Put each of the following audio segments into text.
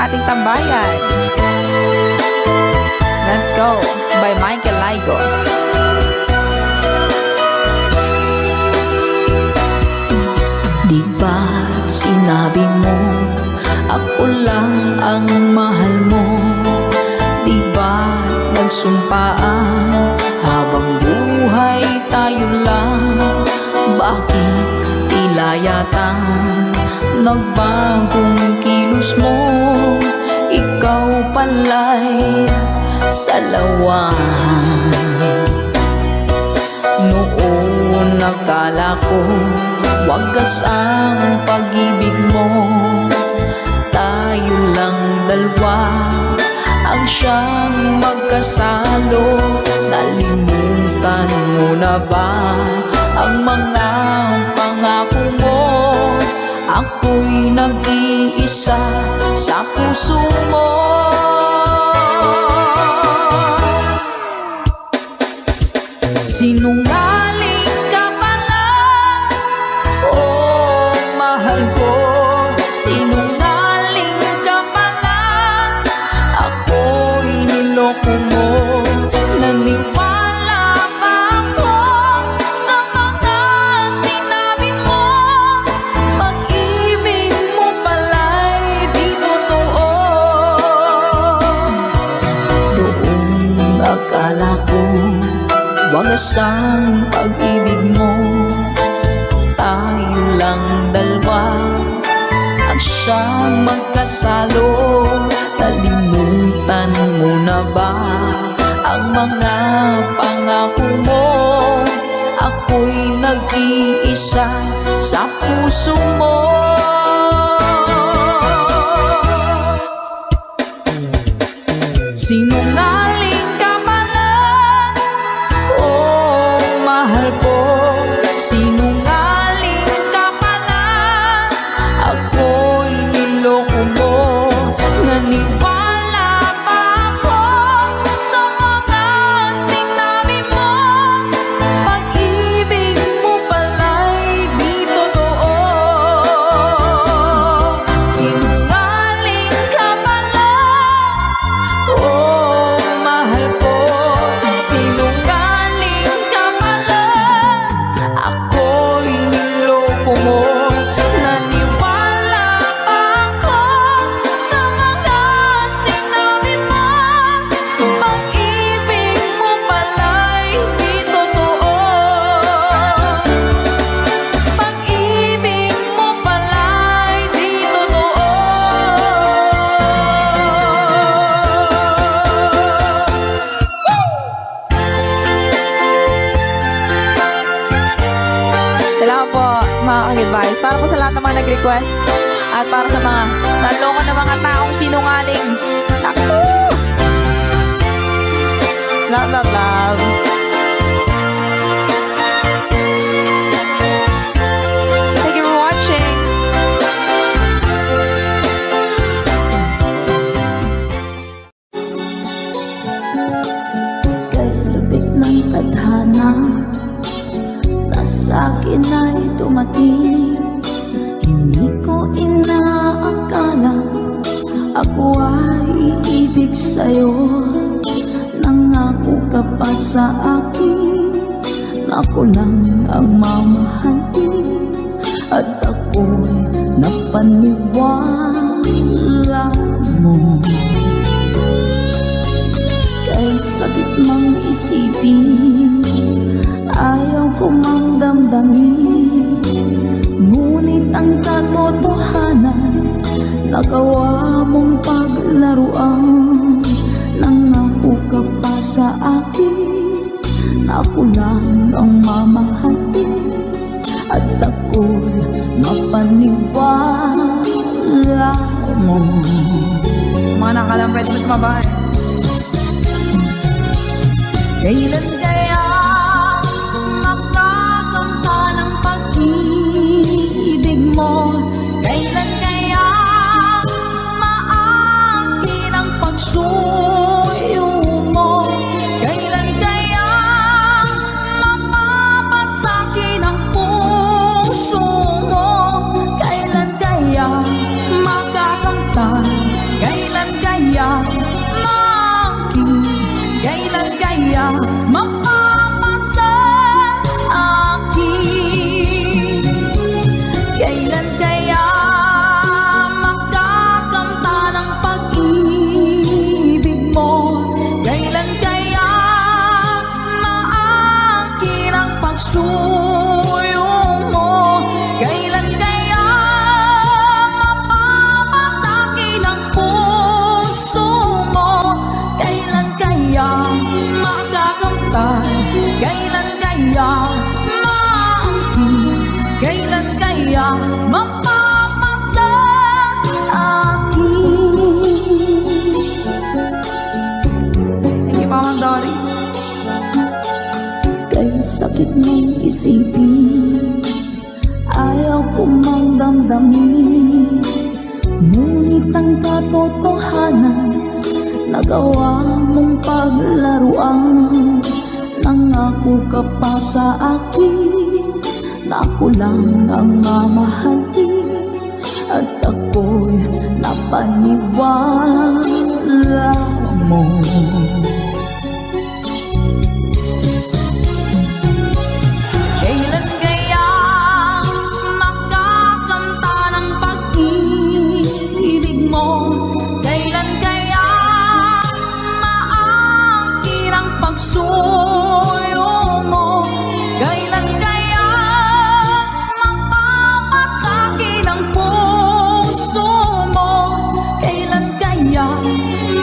ating tambayan. Let's Go by Michael Laigo. Di ba't sinabi mo ako lang ang mahal mo? Di ba't nagsumpaan habang buhay tayo lang? Bakit tila yata nagbagong kilos mo? Ikaw pala'y salawan. Noon nakala ko wagas ang pag-ibig mo. Tayo lang dalawa ang siyang magkasalo. Nalimutan mo na ba ang mga pangako mo? Ako'y nag-iisa sa puso mo. Sinungaling ka pala, oh mahal ko. Sinungaling ka pala, ako'y niloko mo. Naniwala pa ako sa mga sinabi mo. Pag-ibig mo pala'y di totoo. Doon akala ko wagas ang pag-ibig mo. Tayo lang dalawa ang siyang magkasalo. Nalimutan mo na ba ang mga pangako mo? Ako'y nag-iisa sa puso mo. Sinungaling ka pala, oh mahal ko. Sinungaling ka pala, ako'y niloko mo. Naniwala pa ako sa mga sinabi mo. Pag-ibig mo pala'y di totoo. Sinungaling ka pala, oh mahal ko. Sinungaling ka pala, ako'y niloko mo. Naniwala pa ako sa mga sinabi mo. Pag-ibig mo pala'y di totoo. Pag-ibig mo pala'y di totoo. Salamat po mga ka-advice. Para po sa lahat ng mga nag-request at para sa mga naloko na mga taong sinungaling. Naku! Love, love, love. Thank you for watching. Kay lubik ng tadhana na sa'kin ay dumating. Hindi ko inaakala ako ay iibig sa'yo. Nangako ka pa sa akin na ako lang ang mamahalin. At ako'y napaniwala mo. Kay sakit mang isipin, ayaw ko mang damdamin. Ngunit ang katotohanan, nagawa mong paglaruan. Nangako ka pa sa akin na ako lang ang mamahalin. At ako'y mapaniwala mo. Mga nakalang pwede mo sumabay. Kailan kaya makakamtalang pag-ibig mo? Kailan kaya maakin ang pagsuyo mo? Kailan kaya mapapasakin ang puso mo? Kailan kaya makakamtan? Kailan sakit mong isipin, ayaw ko mang damdamin. Ngunit ang katotohanan, nagawa mong paglaruan. Nangako ka pa sa akin na ako lang ang mamahalin, at ako'y napaniwala mo. Kailan kaya makakanta ng pag-ibig mo? Kailan kaya maangkin ang pagsuyo mo? Kailan kaya mapapasakit ang puso mo? Kailan kaya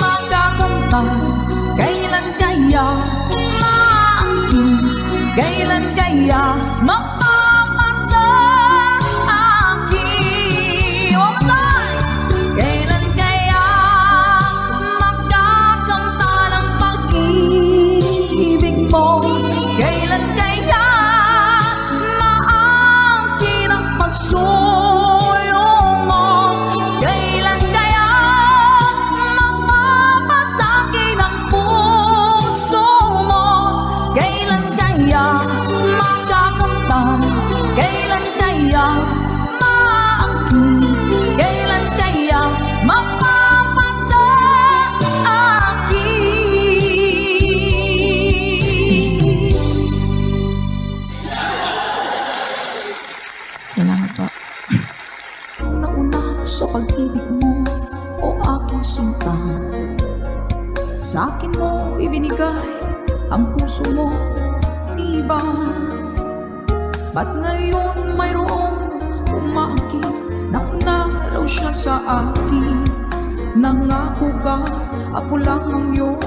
makakanta? Kailan kaya maangkin? Kailan kaya mapapasakit? One more time! Kailan kaya makakanta ng pag-ibig mo? Kailan kaya maangkin ang pagsuyo mo? Kailan kaya mapapasakit ang puso mo? Kailan kaya makakanta? Kailan kaya maangkin? Kailan kaya mapapasakit? Salamat po. Nauna sa pag-ibig mo, o aking sinta. Sa akin mo ibinigay ang puso mo, iba. Ba't ngayon mayroong umaakit? Nauna raw siya sa akin. Nangako ka, ako lang ang iyong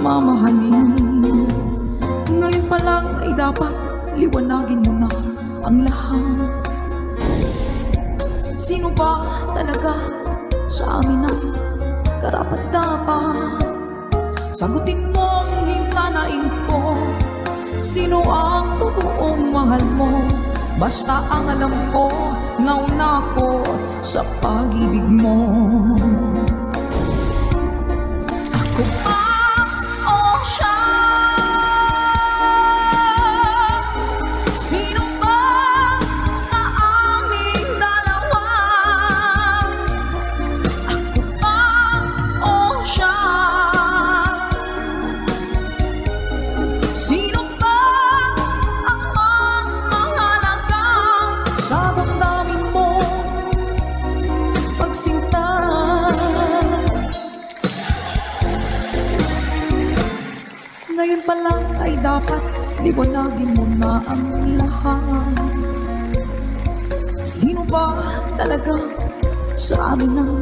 mamahalin. Ngayon pa lang ay dapat liwanagin mo na ang lahat. Sino ba talaga sa amin ang karapat-dapat? Sagutin mo ang hinanain ko. Sino ang totoong mahal mo? Basta ang alam ko, nauna ko sa pag-ibig mo. Ako ba o siya? Sino ba sa aming dalawa? Ako ba o siya? Sino ba ang mas mahalaga sa damdamin mo? Pagsinta. Ngayon pa lang ay dapat liwanagin mo na ang lahat. Sino ba talaga sa amin ang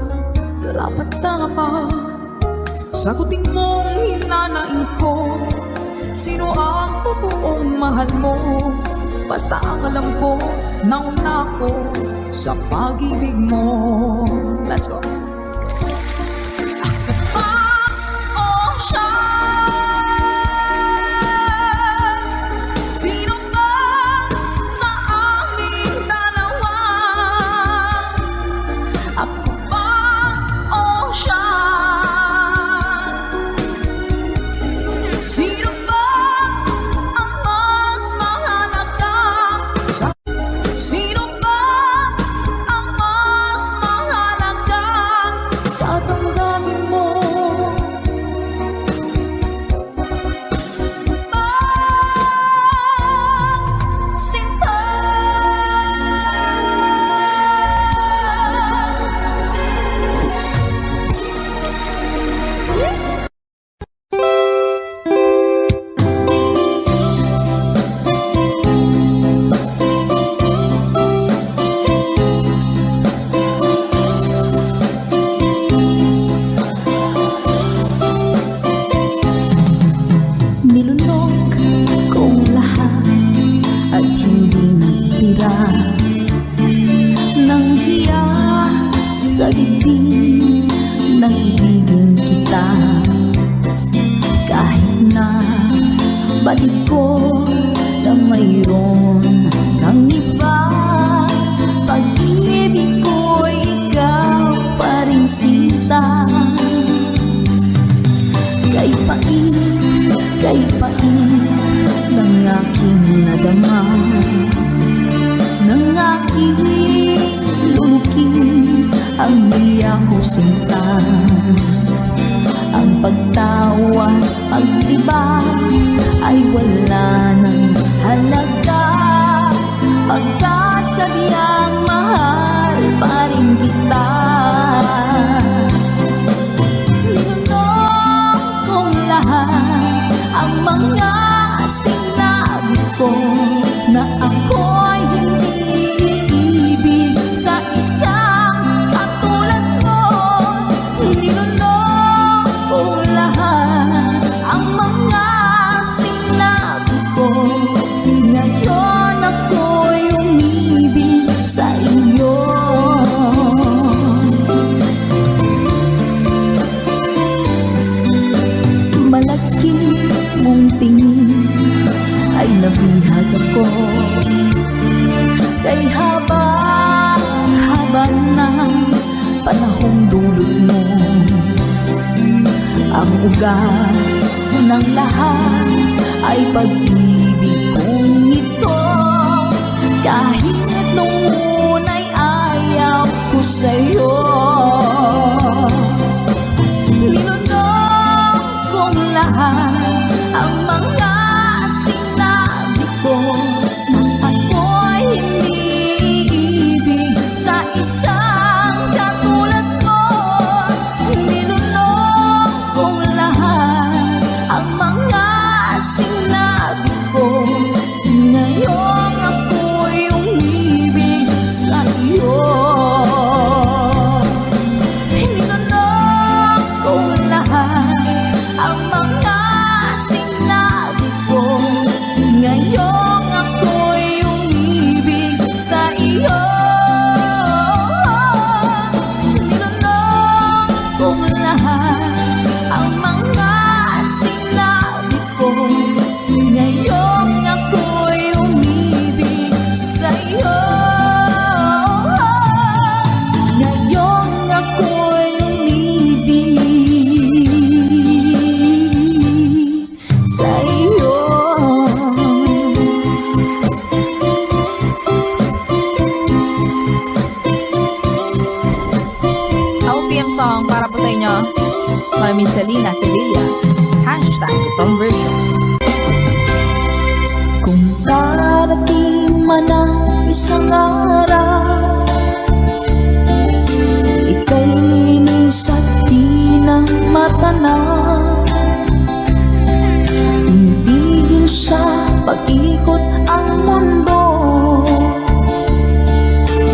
karapat-dapat? Sagutin mo ang hinanain ko. Sino ang totoong mahal mo? Basta ang alam ko, nauna ko sa pag-ibig mo. Let's go. Ako ba o siya? Sino ba sa aming dalawa? Ako ba o siya? Sino ba ang mas mahalaga? Sino ba ang mas mahalaga sa damdamin mo? Sinta. Nilunok kong lahat at hindi nagtira ng hiya sa dibdib ng ibigin kita. Kahit na batid ko ang milya ko sinta. Ang pagtawa, pag-iba ay wala ng halaga, pagkat sadyang mahal pa rin kita. Ninunong kong lahat ang mga sinabi ko, na ako'y hindi iibig sa isang katulad mo. Ninunong kong lahat ang mga sinabi ko, ngayon ako'y umibig sa iyo. Malaki mong tingin ay nabihag ako, kay haba ng panahong dulot mo. Ang ugat ng lahat ay pag-ibig kong ito, kahit nung una'y ayaw ko sa'yo. Ninunong kong lahat ang mga sinabi ko, na ako'y hindi ibig sa isang katulad mo. Ninunong kong lahat ang mga sinabi ko, ngayon ako'y umibig sa iyo. Ninunong kong lahat ang mga sinabi ko, ngayon ako'y umibig sa iyo. Ninunong kong lahat ang mga sinabi ko, ngayon ako'y umibig sa iyo. Ngayon ako'y umibig sa iyo. OPM song para po sa inyo, Mami Selena Sevilla. Hashtag itong version. Kung darating man ang isang araw, ika'y linis at di na matanaw, tumigil sa pag-ikot ang mundo,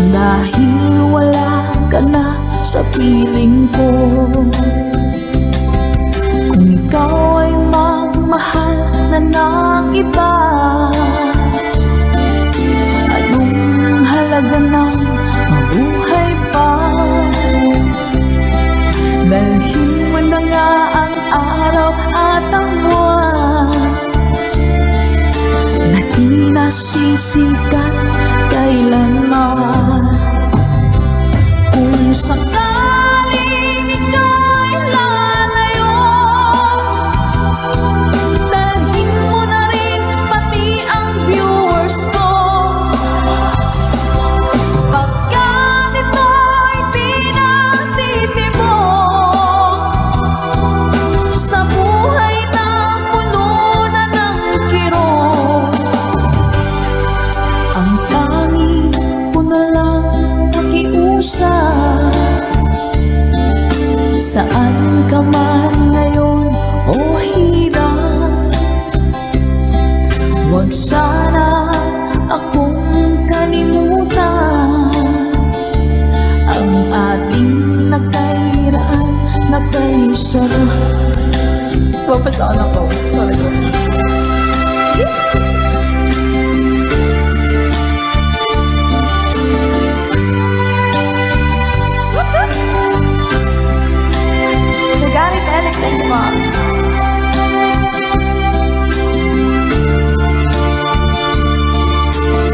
dahil wala ka na sa piling ko. Kung ikaw ay magmahal na ng iba, anong halaga ng mabuhay pa? Dalhin mo na nga ang araw at ang buwan, na di nasisikat kailanman. Kung sakaling ika'y lalayo, dalhin mo na rin pati ang viewers ko, pagkat ito'y di natitibok sa buhay na puno na ng kirot. Ang tanging ko na lang nakiusap, saan ka man ngayon o hirap, huwag sana akong kalimutan. Ang ating nakairaan, nakaisarap. Papasaan ako. Sorry. Sir Gary Telek, thank you po.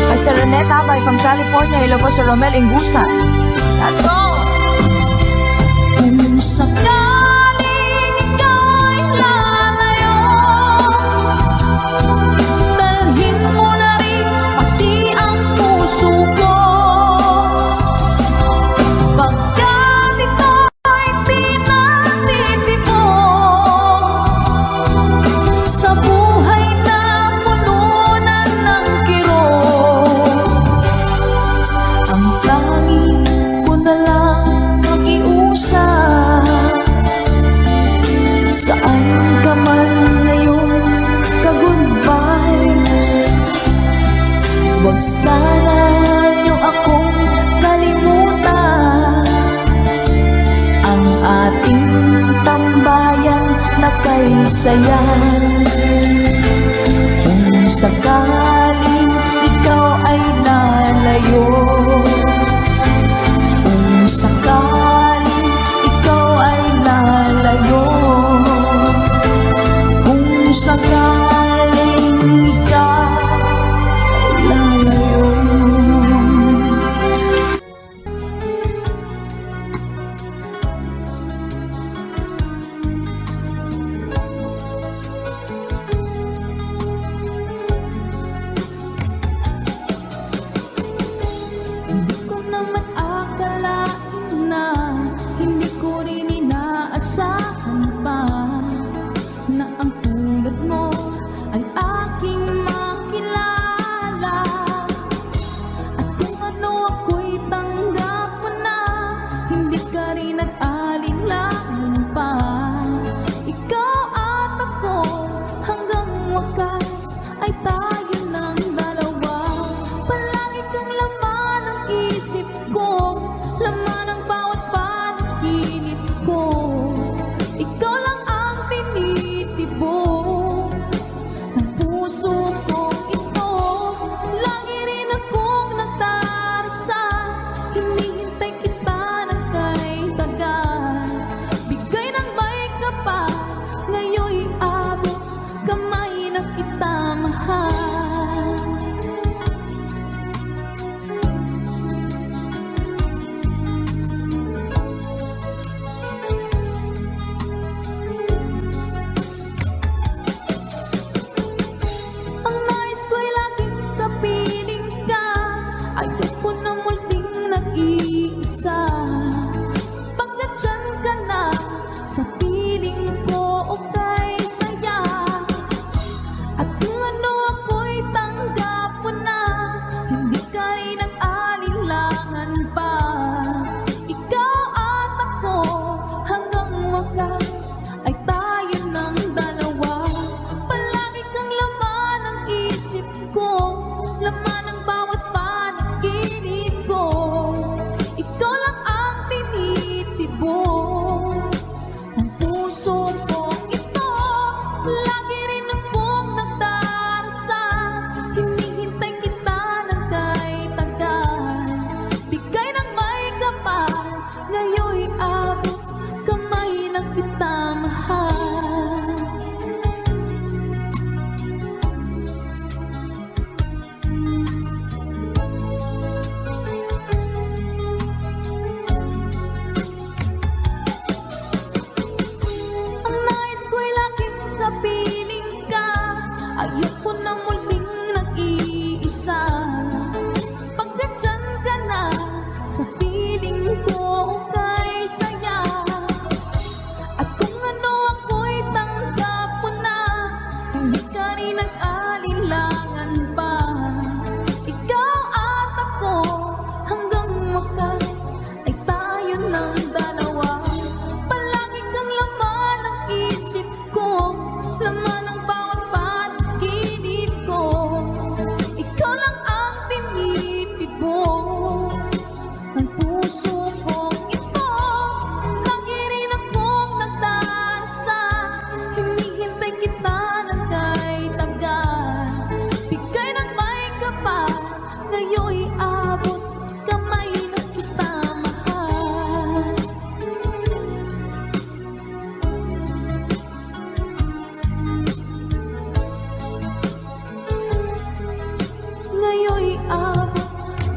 Kay Sir Rene Tabay from California, hello po Sir Romel Ingusan. Let's go! Kung sakaling ika'y lalayo, dalhin mo na rin pati ang puso ko, pagkat saya. Kung sakaling ikaw ay lalayo, kung sakaling ikaw ay lalayo, kung sakaling ikaw ay lalayo. Hindi ko naman akalain na, hindi ko rin inaasahan pa, na ang tulad mo ay aking makilala. At kung ano ako'y tanggap mo na, hindi ka rin nag-alinlangan pa. Ikaw at ako hanggang wakas ay tayo ng dalawa. Palagi kang laman ng isip ko, laman ng bawat panaginip ko. Ikaw lang ang tinitibok ng puso ko ito. Lagi rin akong nagdarasal, hinihintay kita ng kay tagal. Bigay ng may kapal, ngayon'y abot kamay na kita mahal. Ang nais ko'y laging kapiling ka, ayoko na muling nag-iisa. Pagkat dyan ka na, sa piling ko okay saya. At kung ano ako'y tanggap mo na, hindi ka rin nag-alinlangan pa. Ikaw at ako hanggang wakas ay tayo ng dalawa. Palagi kang laman ng isip ko, laman ng bawat panaginip ko. Ikaw lang ang tinitibok ng puso ko ito. Lagi rin akong nagdarasal, hinihintay kita ng kay tagal. Bigay ng may kapal, ngayon'y abot kamay na kita mahal. Ang nais ko'y laging kapiling ka, ayoko na muling nag-iisa. Pagkat dyan ka na, sa piling ko okay saya. At kung ano ako'y tanggap mo na, hindi ka rin nag-alinlangan pa. Ikaw at ako hanggang wakas ay tayo ng dalawa. Palagi kang laman ng isip ko, laman ng bawat panaginip ko. Ikaw lang ang tinitibok ng puso ko ito. Lagi rin akong nagdarasal, hinihintay kita ng kay tagal. Bigay ng may kapal, ngayon'y abot kamay na kita mahal. Ngayon'y abot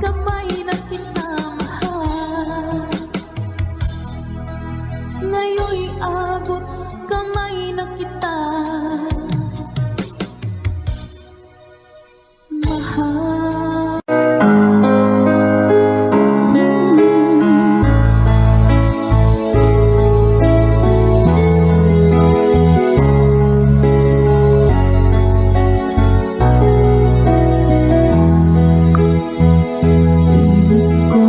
kamay na kita mahal. Ngayon'y abot kamay na kita mahal. Baby ko,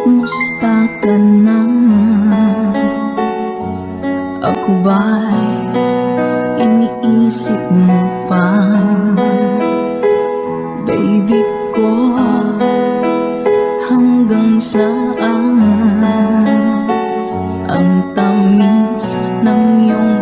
kumusta ka na? Ako ba'y iniisip mo pa? Baby ko, hanggang saan ang tamis ng iyong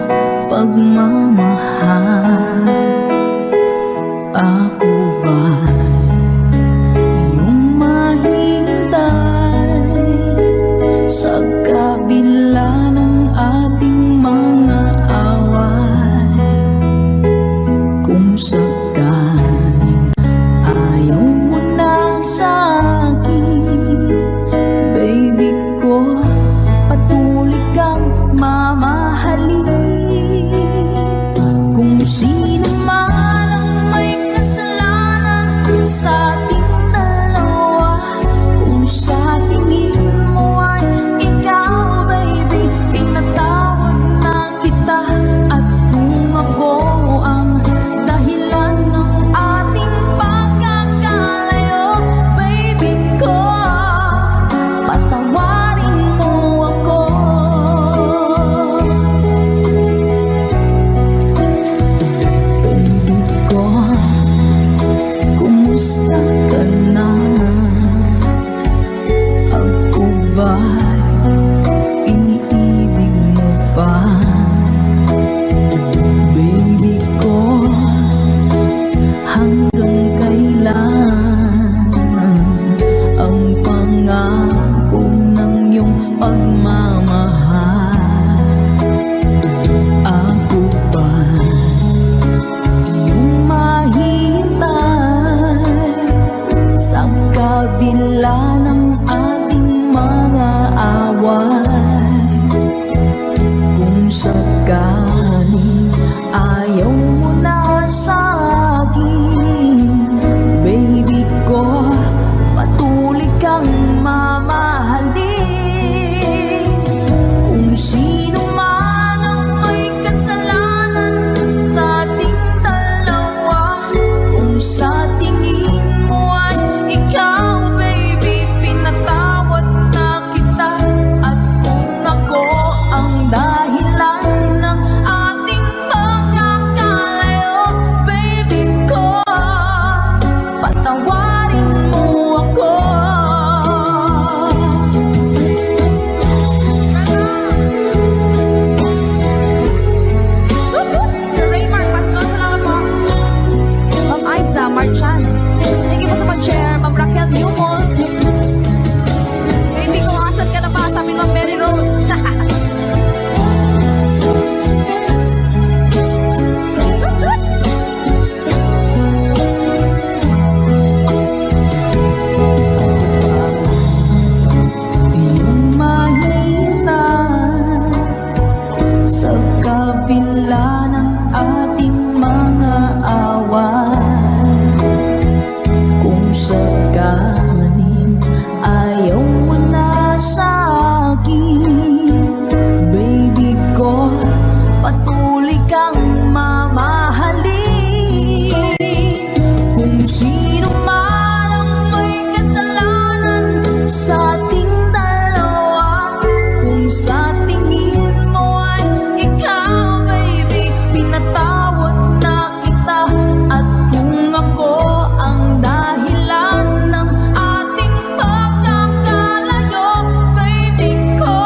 sa ating dalawa. Kung sa tingin mo ay ikaw, baby, pinatawad na kita. At kung ako ang dahilan ng ating pagkakalayo, baby ko,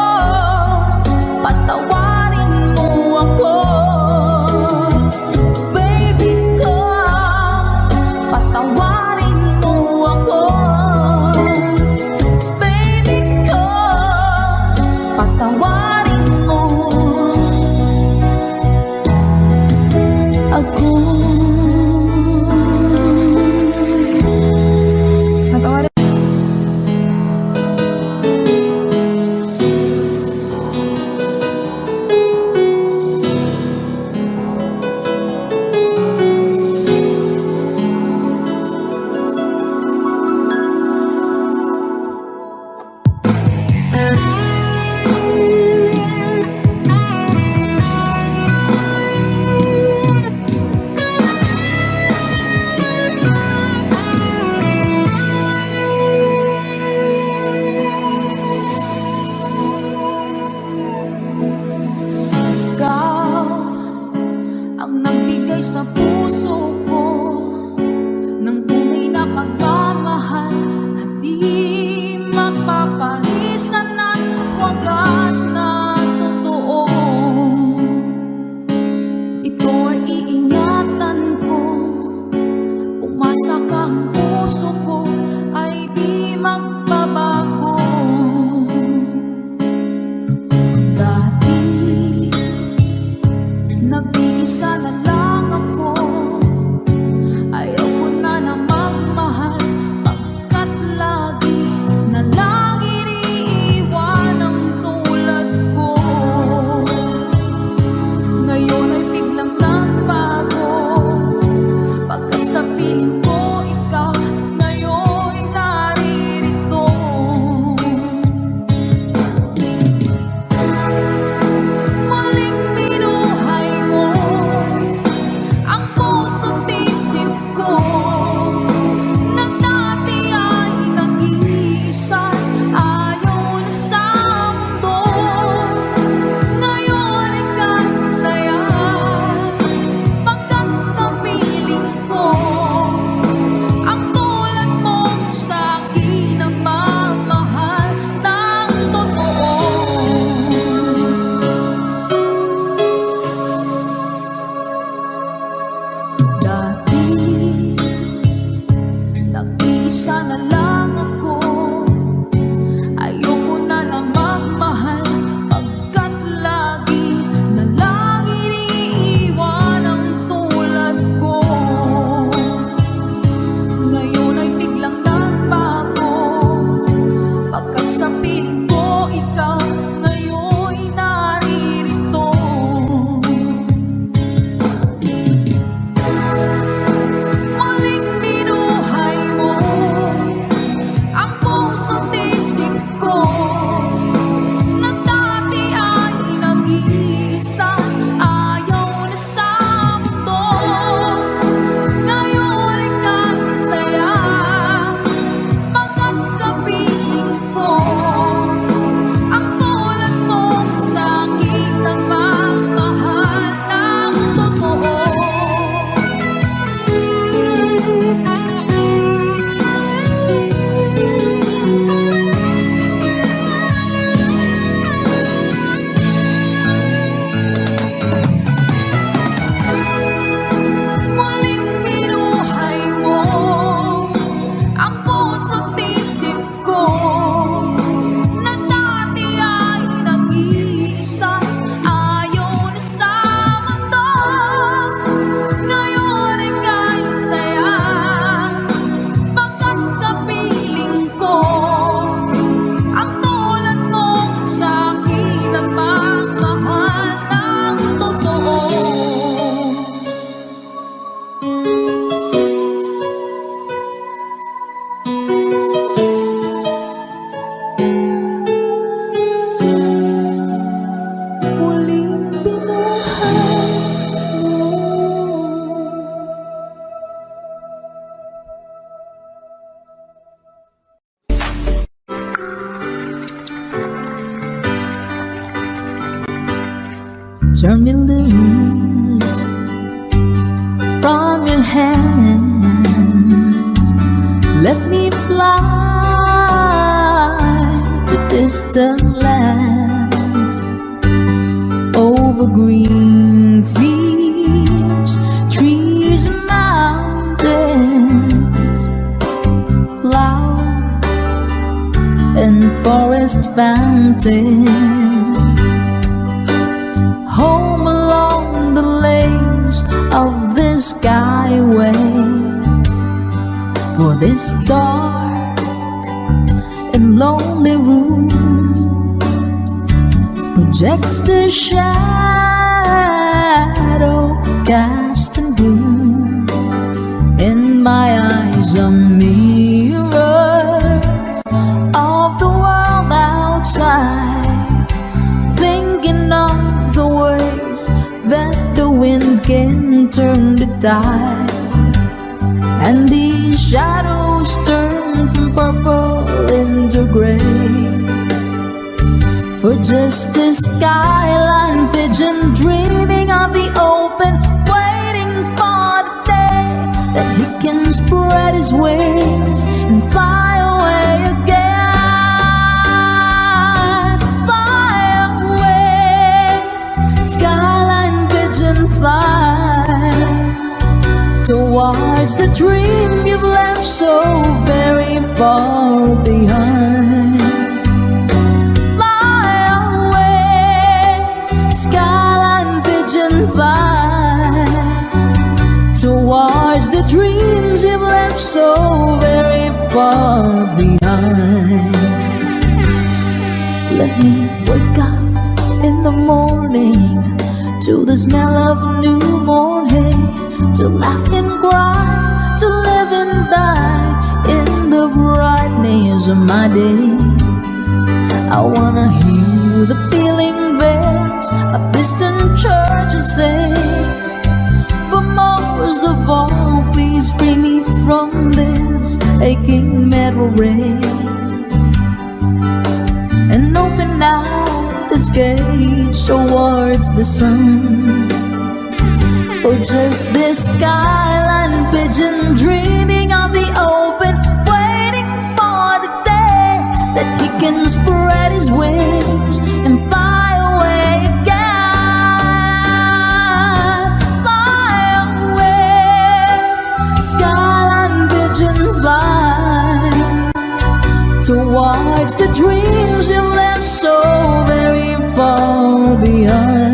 patawarin mo ako. Baby ko, patawarin mo ako. Baby ko, patawarin mo ako. Patawarin. Ikaw ang nagbigay sa puso ko ng tunay na pagmamahal na di mapaparisan at wagas na totoo. Ito ay iingatan ko, umasa ka, ang puso ko ay di magbabago. Dati nag-iisa na lang ako, ayaw ko na na magmahal, pagkat lagi na lang iniiwan ang turn me loose from your hands. Let me fly to distant lands, over green fields, trees and mountains, flowers and forest fountains, home along the lanes of the skyway. For this dark and lonely room projects the shadow cast in gloom. In my eyes are mirrors of the world outside, thinking of the ways that the wind can turn the tide, and these shadows turn from purple into gray. For just a skyline pigeon dreaming of the open, waiting for the day that he can spread his wings and fly away again. Fly away, skyline pigeon, fly towards the dream you've left so very far behind. Fly away, skyline pigeon, fly towards the dreams you've left so very far behind. Let me wake up in the morning to the smell of newborn hay, to laugh and cry, to live and die in the brightness of my day. I wanna hear the pealing bells of distant churches say, but most of all, please free me from this aching metal rain, and open now this gate towards the sun. For just this skyline pigeon dreaming of the open, waiting for the day that he can spread his wings and fly away again. Fly away, skyline pigeon, fly towards the dreams you left so very far behind.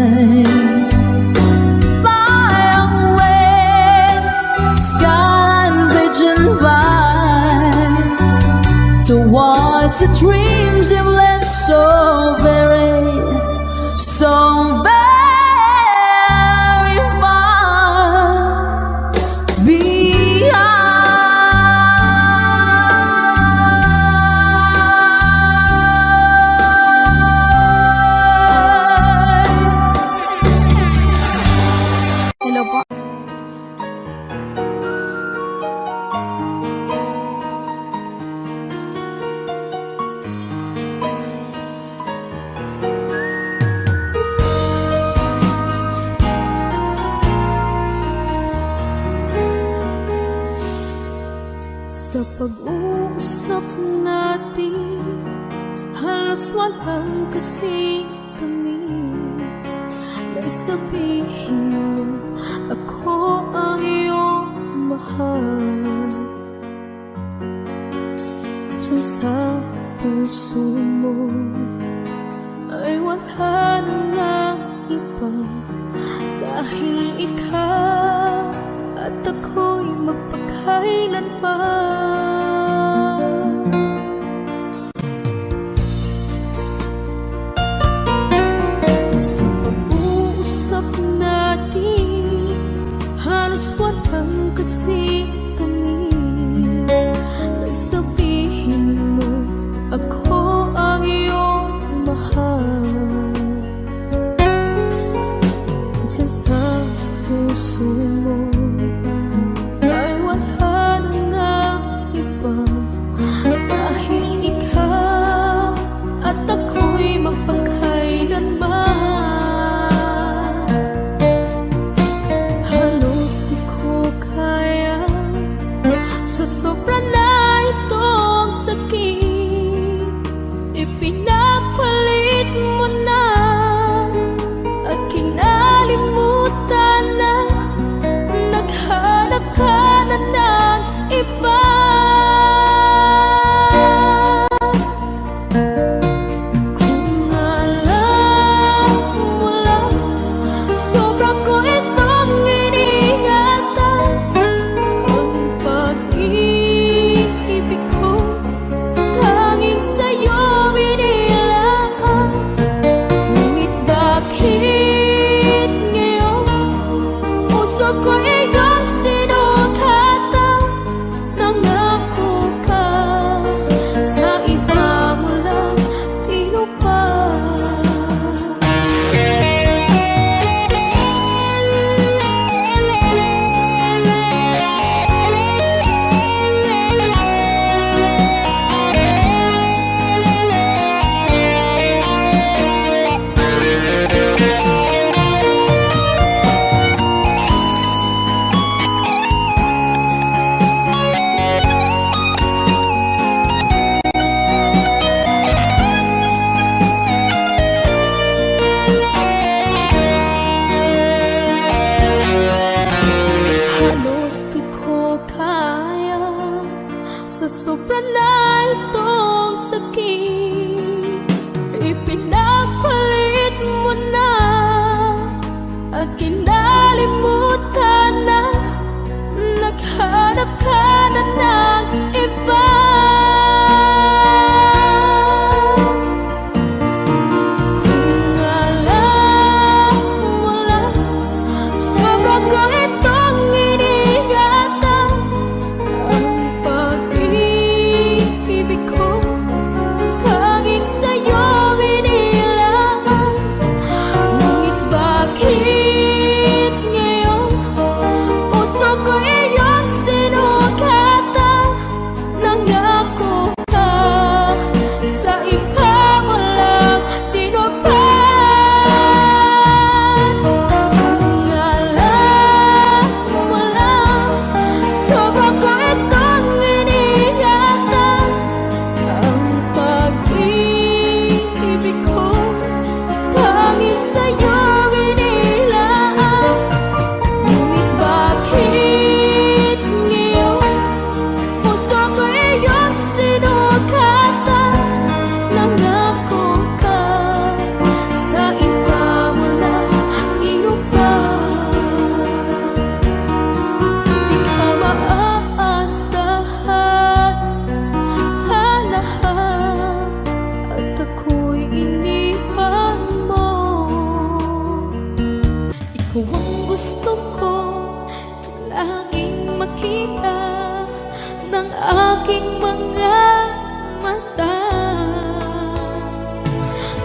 Towards the dreams you've left so very far behind. Hello po. Sa pag-uusap natin, halos walang kasing tamis. Nang sabihin mo, ako ang iyong mahal. Diyan sa puso mo ay wala na nga iba, dahil ikaw at ako'y magpakailanman. Sa pag-uusap natin, halos walang kasing tamis. Nang sabihin mo, ako ang iyong mahal. Diyan sa puso mo ay wala na nga iba, dahil ikaw at ako'y magpakailanman. na at kinalimutan na, naghanap ka na ng iba. Kung alam mo lang, sobra ko itong iniingatan. Ang pag-ibig ko tanging sa'yo binilaan. Ngunit bakit ngayon puso ko iyong sinukatan? Nangako ka, sa iba mo lang tinupad. Halos di ko kaya, sa sobra na itong sakit. Ipinagpalit mo na at kinalimutan na, naghanap ka na ng iba. Kung alam mo lang, sobra ko itong iniingatan. Ang pag-ibig ko tanging sa'yo binilaan. Ngunit bakit ngayon puso ko iyong sinukatan? Nangako ka, sa iba mo lang tinupad. Kung alam mo lang, sobra ko itong iniingatan. Ang pag-ibig ko tanging sa'yo binilaan. Ngunit bakit ngayon puso ko iyong sinukatan? Nangako ka, sa iba mo lang tinupad. Di ka maaasahan sa lahat, at ako'y iniwan mo. Ikaw ang gusto ko laging makita ng aking mga mata.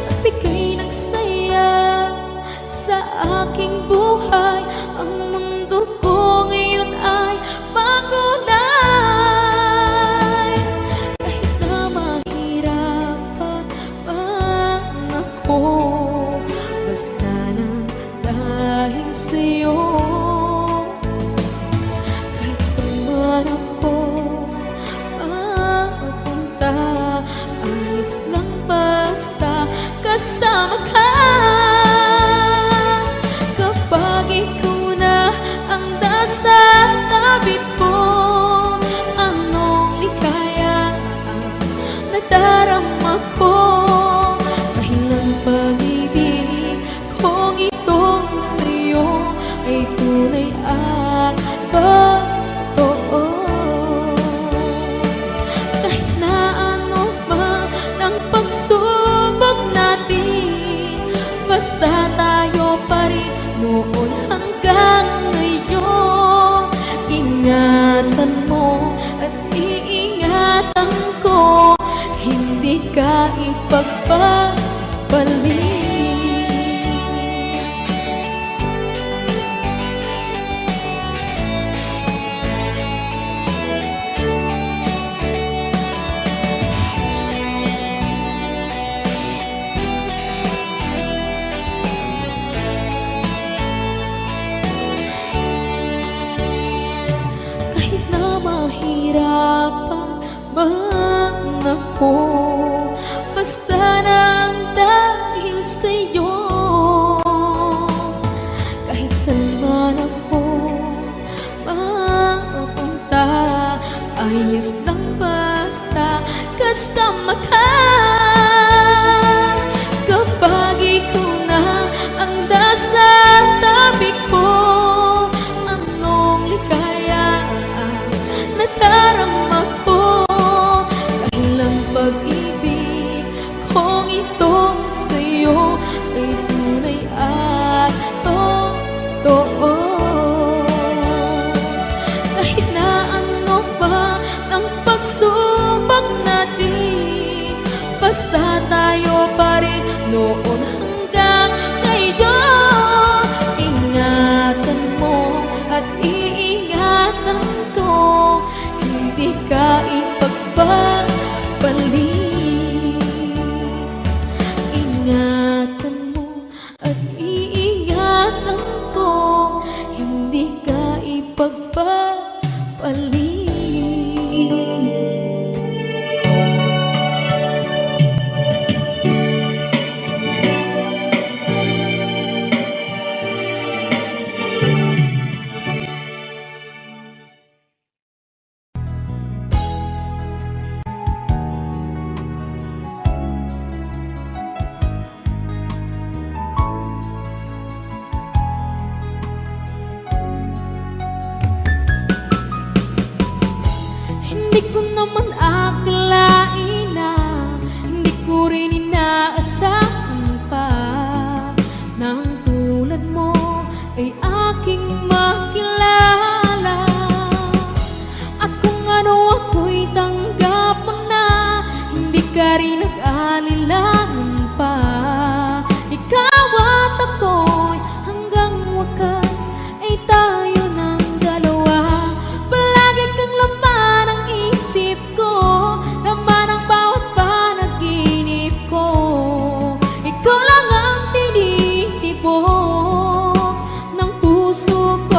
Nagbigay ng saya sa aking buhay. Ang mundo ko ngayon ay makulay. Kahit na mahirapan man ako, basta nang dahil sa'yo. Kahit saan man ako mapunta, ayos lang basta kasama ka. Kapag ikaw na ang nasa tabi ko, anong likaya ang nadarama ko? Dahil ang pag-ibig kong itong sa'yo ay tunay at totoo. Kahit na ano pa ng pagsubok natin, basta tayo pa rin noon hanggang ngayon. Ingatan mo at iingatan ko, hindi ka ipagpapalik. ako, basta nang dahil kasama ka. Kapag ikaw na ang nasa tabi ko, anong likaya ang nadarama ko. Dahil ang pag-ibig kong itong sa'yo ay tunay at totoo. Kahit na ano pa ng pagsubok natin, basta tayo pa rin noon hanggang ngayon. Ingatan mo at iingatan ko, hindi ka ipagpapali. Ingatan mo at iingatan ko, hindi ka ipagpapali. Hindi ko naman akalain na, hindi ko rin inaasahan pa, nang tulad mo ay aking makilala. At kung ano ako'y tanggap mo na, hindi ka rin nag-alilangan pa. Ikaw at ako'y hanggang wakas ay tayo ng dalawa. Palagi kang laman ng isip ko, laman ng bawat panaginip ko. Ikaw lang ang tinitibok ng puso ko.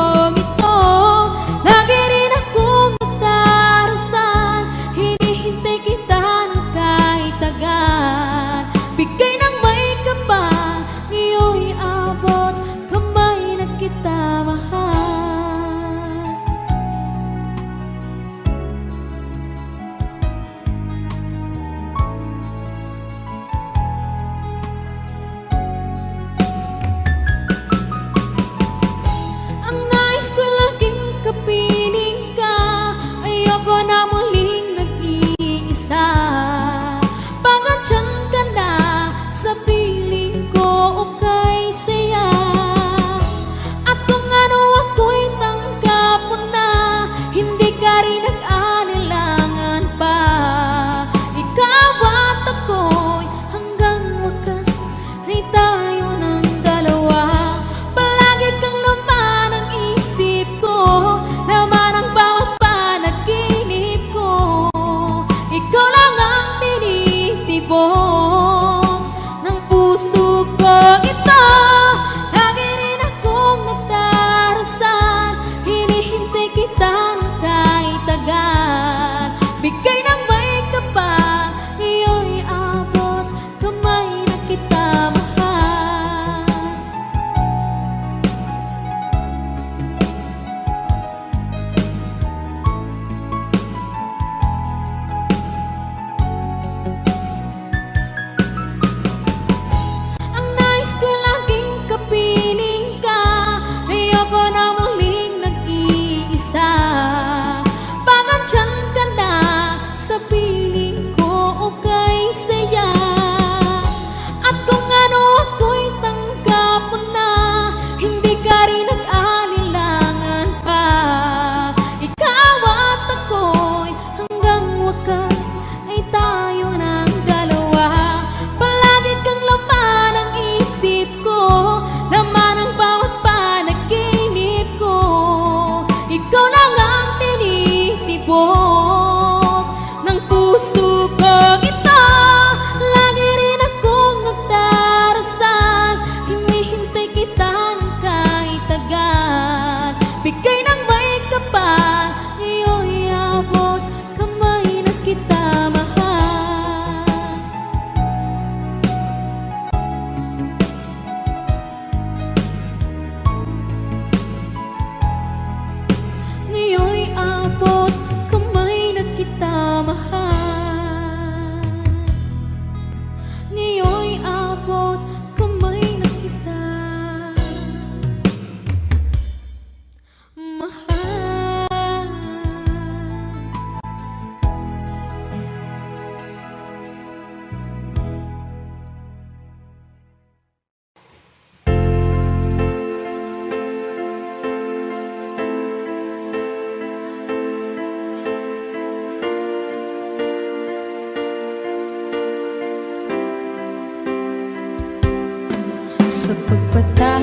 Sa pagpata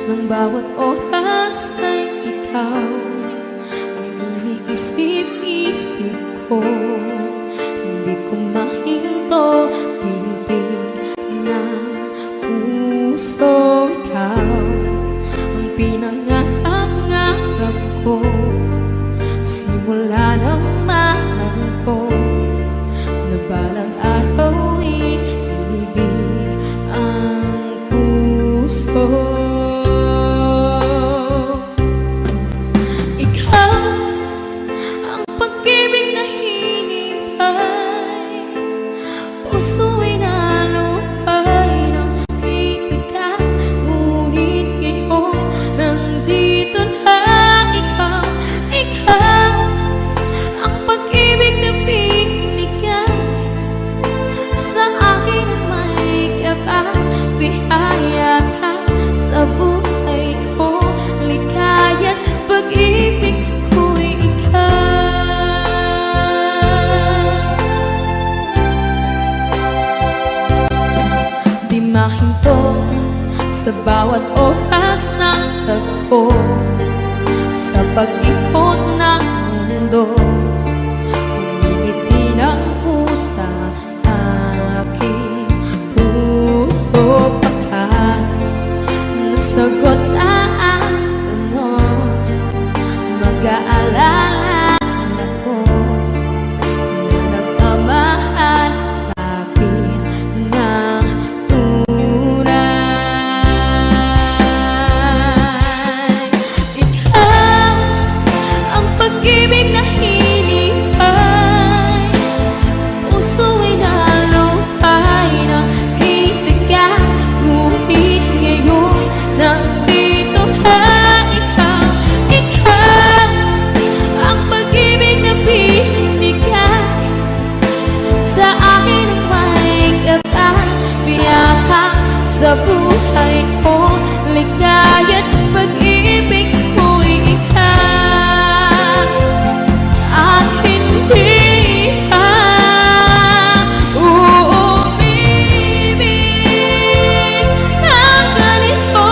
ng bawat oras ay ikaw ang iniisip-isip ko. Hindi ko mahinto, pintig na puso, ikaw ang pinangarap-ngarap ko. Simula ng mahal ko na balang araw iibig ang puso. Ikaw ang pag-ibig na hinihintay, puso'y nalupay ng kritika. Ngunit ngayon nandito na ikaw. Ikaw ang pag-ibig na binigay sa akin ng may kapal. Bihaya ka sa buhay ko, likaya't pag-ibig ko'y ikaw. Di mahinto sa bawat oras ng tagpo, sa pag-ikot ng mundo, umingiti ng pusa aking puso. Pagkat nasagot ang tanong, mag-aalala ako na nagmamahal sa'kin ng tunay. Ikaw ang pag-ibig na hinihintay, puso'y nalupay ng kritika. Ngunit ngayon nandito na ikaw. Ikaw ang pag-ibig na binigay sa akin ng may kapal. Biyaka sa buhay ko, likaya't pag-ibig ko'y ikaw. At hindi ka uumibig ng ganito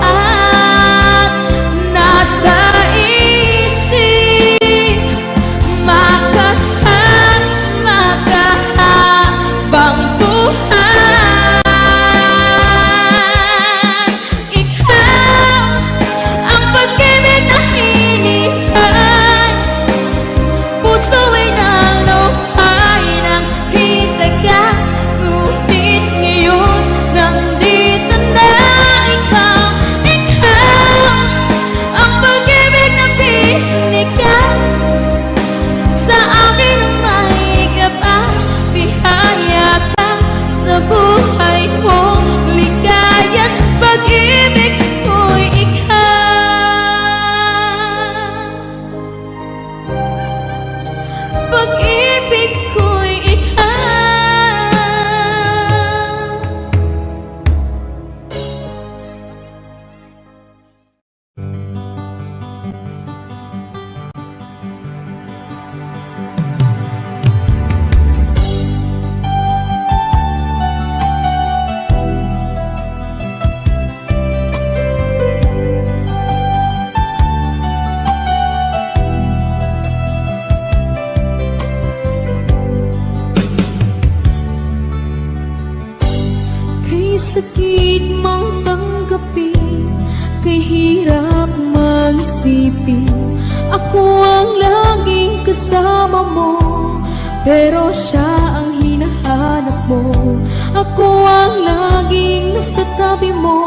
at nasa isip makasal makahabang buhay. Ikaw ang pag-ibig na hinihintay, puso'y nalupay ng hitaga. Ngunit ngayon nandito na ikaw. Ikaw ang pag-ibig na binigay sa akin ng may kapal. Bihaya ka sa buhay ko, likaya't pag-ibig ko'y ikaw. Pag-ibig ko'y ikaw. Kay sakit mang tanggapin, kay hirap mag-isipin, ako ang laging kasama mo, pero siya ang hinahanap mo. Ako ang laging nasa tabi mo,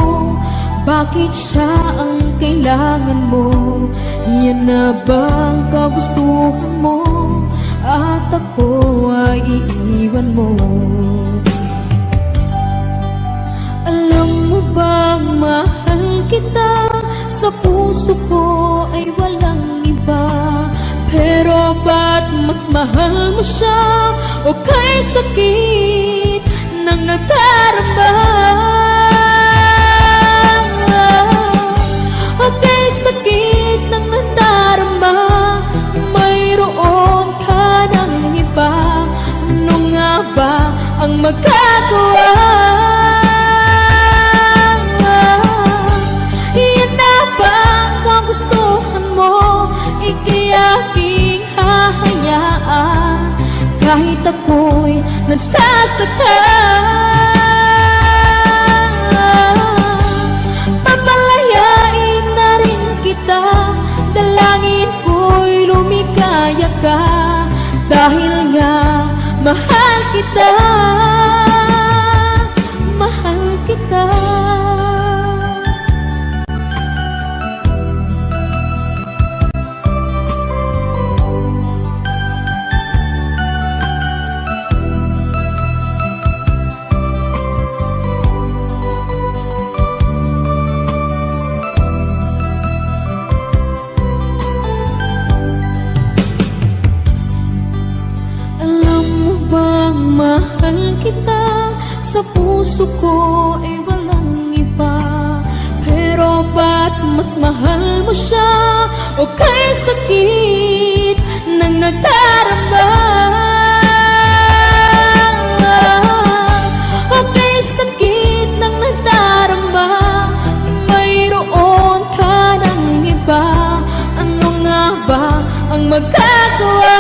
bakit siya ang kailangan mo? Yan na bang kagustuhan mo? At ako ay iiwan mo. Alam mo bang mahal kita? Sa puso ko ay walang iba. Pero ba't mas mahal mo siya? O kay sakit ng nadarama? O kay sakit ng nadarama, mayroon ka ng iba. Ano nga ba ang magagawa? hahayaan kahit ako'y nasasaktan. Papalayain na rin kita, dalangin ko'y lumikaya ka, dahil nga mahal kita, mahal kita. Mahal kita, sa puso ko ay walang iba. Pero ba't mas mahal mo siya? O kay sakit ng nadarama? O kay sakit ng nadarama, mayroon ka ng iba. Ano nga ba ang magagawa?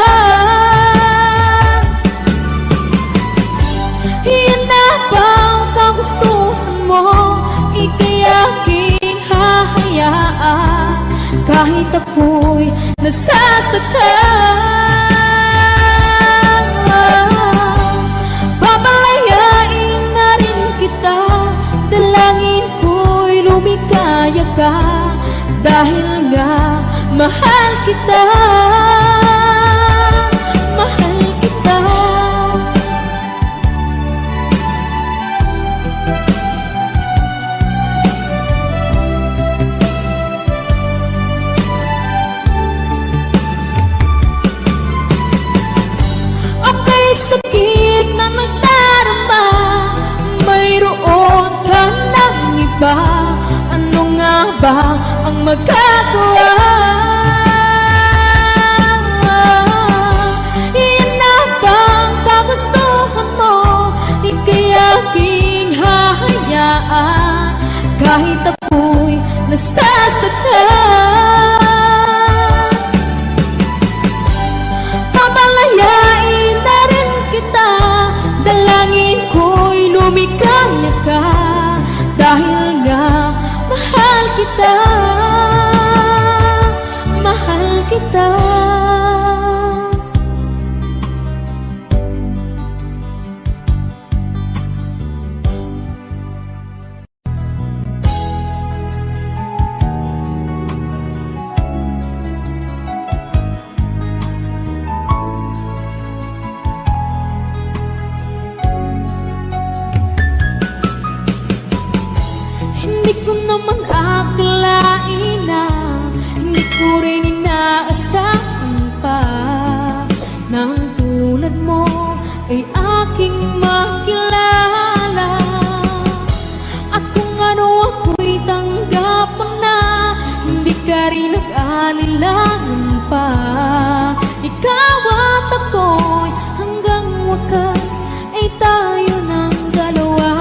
Gustuhan mo, ika'y aking hahayaan kahit ako'y nasasaktan. Papalayain na rin kita, dalangin ko'y lumikaya ka, dahil nga mahal kita, mahal kita. Sakit na nagdarama, mayroon ka ng iba. Ano nga ba ang magagawa? Iyan na bang kagustuhan mo? Ika'y aking hahayaan kahit ako'y nasasaktan. Papalayain na rin kita, dalangin ko'y lumikaya ka, dahil nga mahal kita, mahal kita. Hindi ko naman akalain na, hindi ko rin inaasahan pa, nang tulad mo ay aking makilala. At kung ano ako'y tanggapan na, hindi ka rin nag-alilangan pa. Ikaw at ako'y hanggang wakas ay tayo ng dalawa.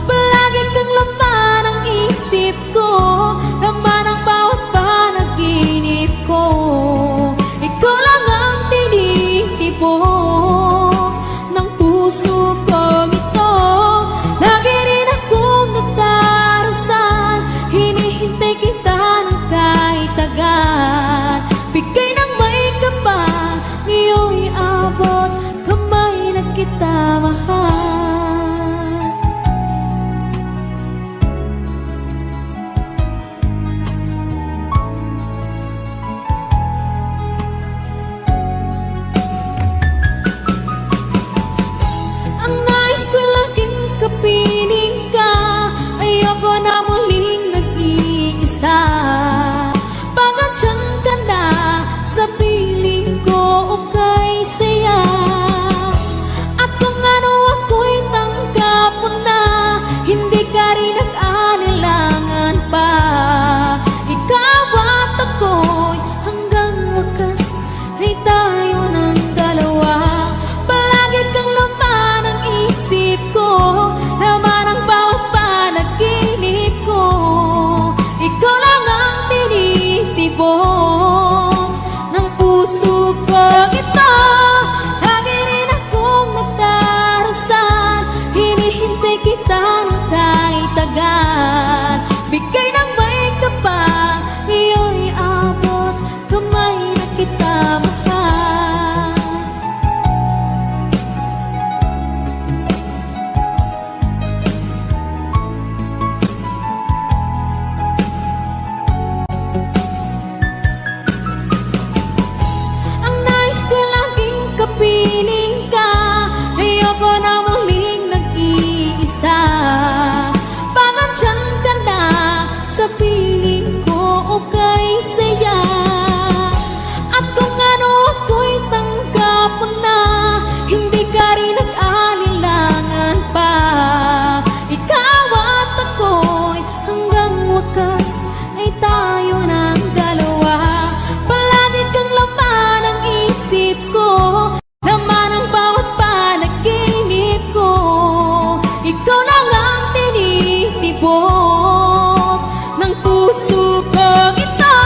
Palagi kang laman ng isip ko, laman ng bawat panaginip ko. Ikaw lang ang tinitibok ng puso ko. kita ng kahit agad. Bigay ng may kapal, iyo'y abot kamay na kita mahal. Ang nais ko laging kapiling ka, ayoko na muling nag-iisa. Pangandyan ka na sa piling ko o kay saya. At kung ano ako'y tanggap mo na, hindi ka rin nag-alilangan pa. Ikaw at ako'y hanggang wakas ay tayo ng dalawa. Palagi kang laman ng isip ko, laman ng bawat panaginip ko. Ikaw lang ang tinitibok ng puso kong ito.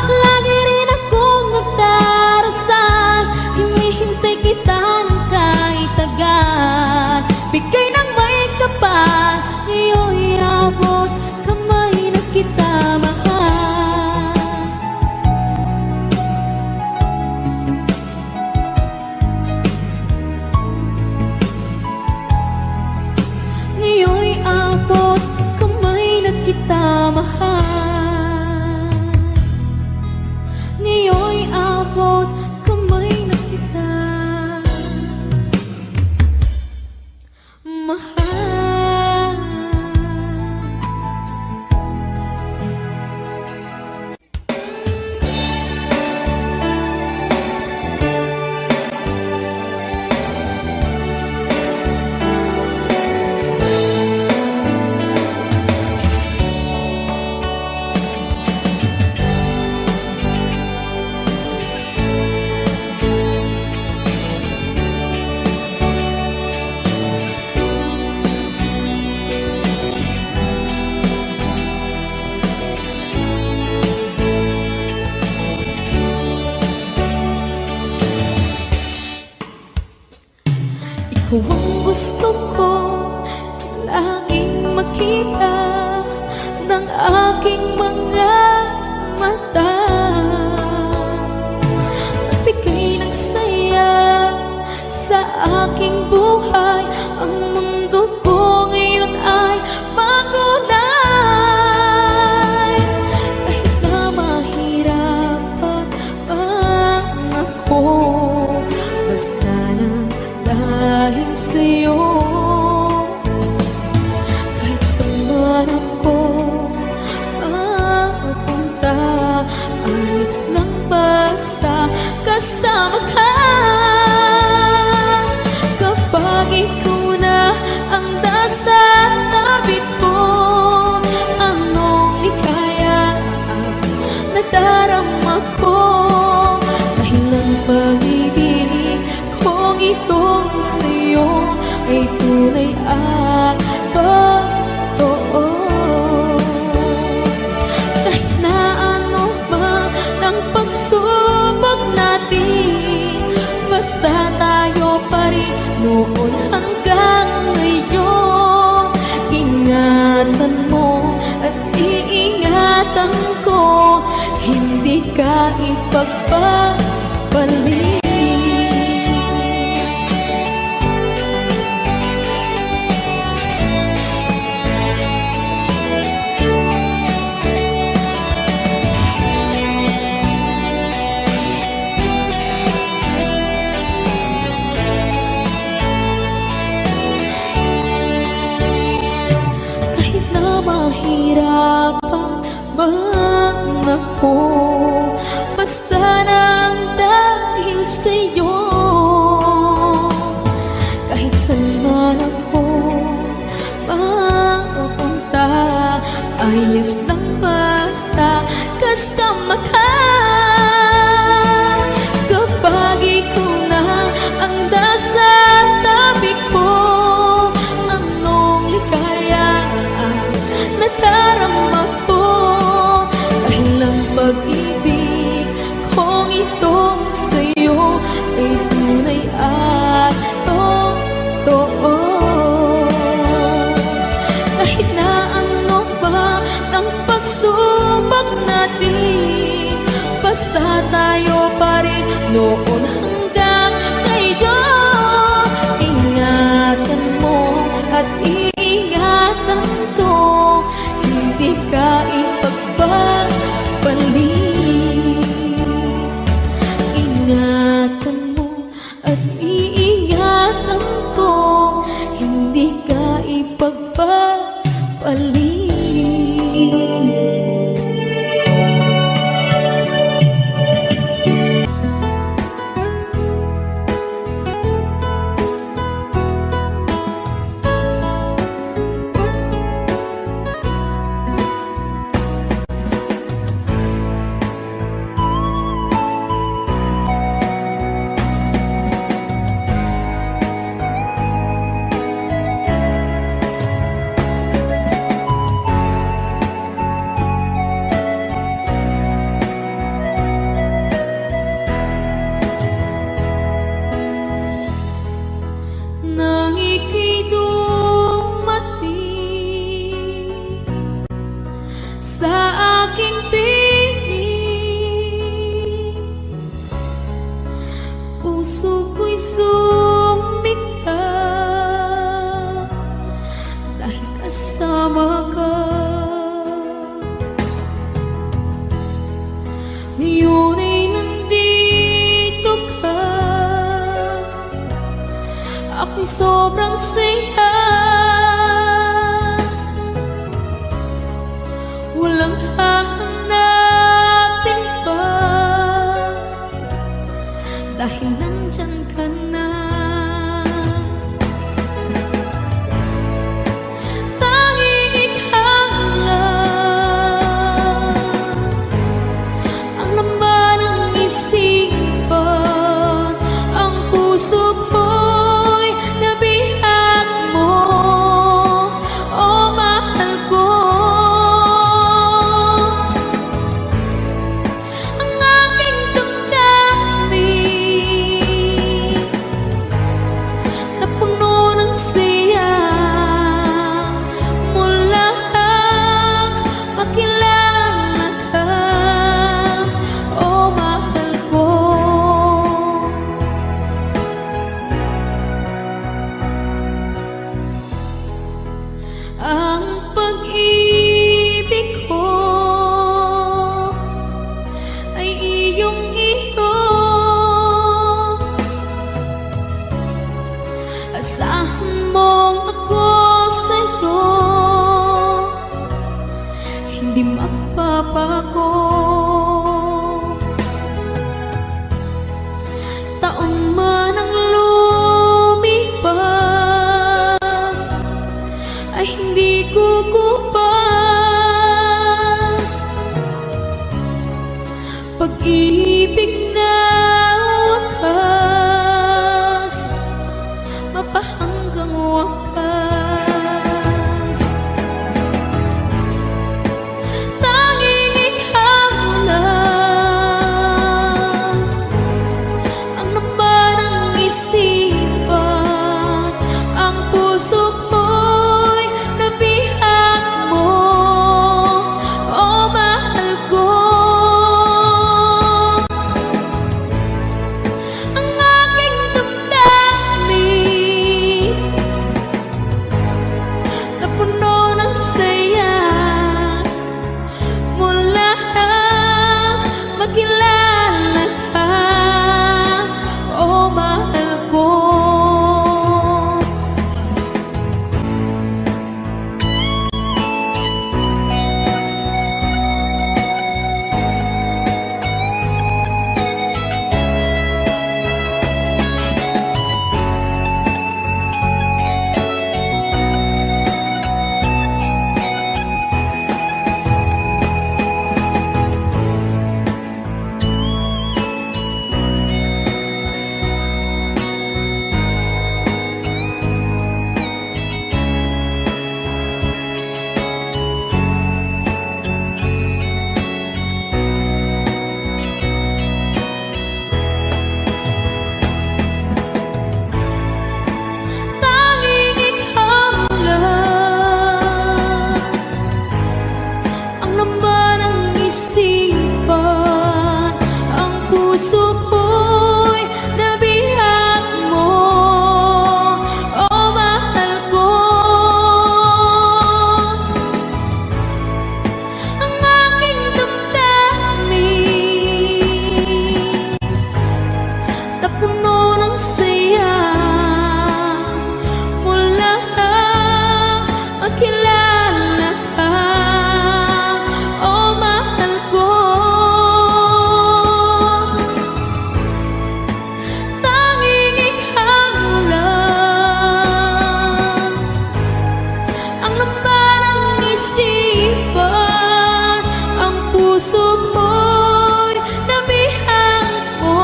Lagi rin akong nagdarasal, hinihintay kita ng kahit agad. Bigay ng may kapal, iyo'y abot kamay na kita mahal. Ngayon'y abot kamay na kita mahal. Ngayon'y abot kamay na kita mahal. Ikaw ang gusto ko laging makita ng aking mga mata. Magbigay ng saya sa aking buhay. Ang mundo ko ngayon ay makulay. Kahit na mahirapan ako, basta nang dahil sa'yo. Kahit saan ako mapunta, alis lang basta kasama ka. Kapag ikaw na ang nasa tabi ko, anong likaya ang nadarama ko. Dahil ang pag-ibig kong itong sa'yo ay tunay at totoo. Kahit na ano man ang pagsubok natin, basta tayo pa rin noon hanggang ngayon. Ingatan mo at iingatan ko, hindi ka ipagpapalik. Mahirapan man ako, basta nang dahil sa'yo. Kahit saan man ako mapunta, ayos lang basta kasama ka. Kapag ikaw na ang nasa tabi ko, anong likaya ang nadarama ko. Dahil ang pag-ibig kong itong sa'yo ay tunay at totoo. basta tayo pa rin noon hanggang ngayon. Ingatan mo at iingatan ko, hindi ka ipagpapalik. Ingatan mo at iingatan ko, hindi ka ipagpapalik. Nang ika'y dumating sa aking piling, puso ko'y sumikat dahil kasama ka. Ngayon ay nandito ka, ako'y sobrang saya. Walang hahanapin pa dahil nandyan ka na. Tanging ikaw lang ang laman ng isipan, ang puso ko asahan mong ako sa'yo, hindi magpapago. Taon man ang lumipas ay hindi kukupas. Pag-ibig na wakas, mapahanggang wakas. Tanging ikaw lang ang laman ng isipan, ang puso ko'y nabihag mo, oh mahal ko. makilala ka, oh mahal ko. Tanging ikaw lang ang laman ng isipan, ang puso mo'y nabihag ko,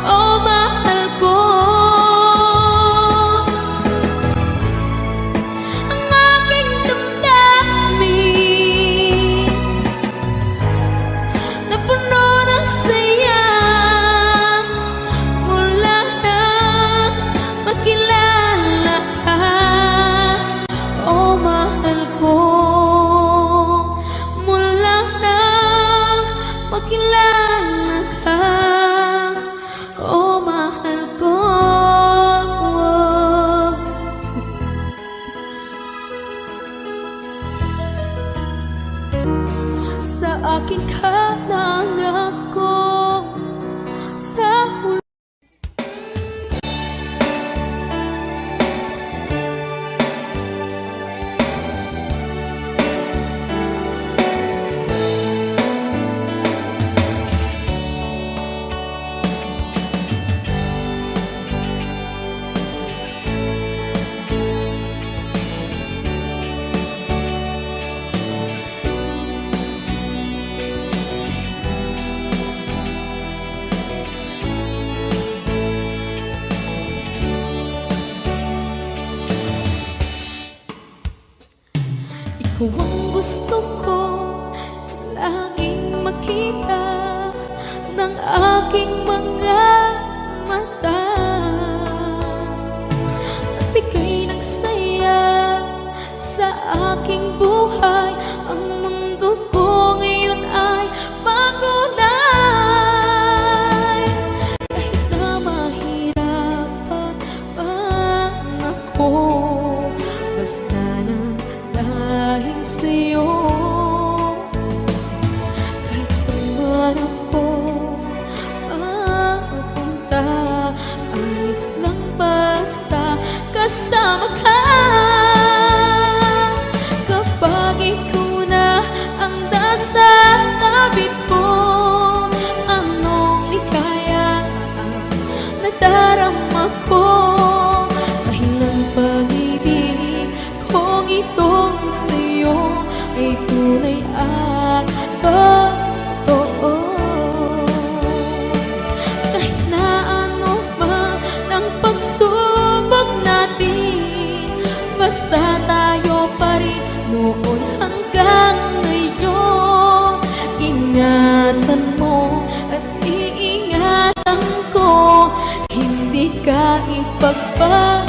oh mahal ko. Ang aking damdamin na puno ng saya mula nang makilala ka, oh mahal ko. Mula nang makilala ka, oh mahal ko. Sa akin ka nangako, sa huli ikaw ang gusto ko laging makita ng aking mga mata. Nagbigay ng saya sa aking buhay, ang mundo ko ngayon ay makulay. Kahit na mahirapan man ako, basta na dahil sa'yo. Kahit saan man ako mapunta, ayos lang basta kasama ka. Kapag ikaw na ang nasa tabi ko, anong likaya ang nadarama ko. Dahil ang pag-ibig kong itong sa'yo ay tunay at totoo. Kahit na ano man ang pagsubok natin, basta tayo pa rin noon hanggang ngayon. Ingatan mo at iingatan ko, hindi ka ipagpapalik.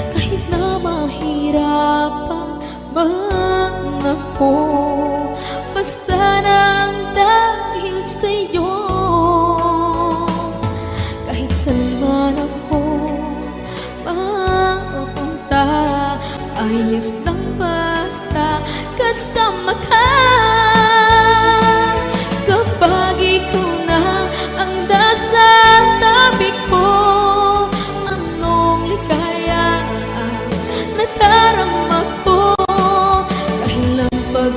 Kahit na mahirapan man ako, basta nang dahil sa'yo. Kahit saan man ako mapunta, ayos lang basta kasama ka. Kapag ikaw na ang nasa tabi ko, anong likaya ang nadarama ko. Dahil ang pag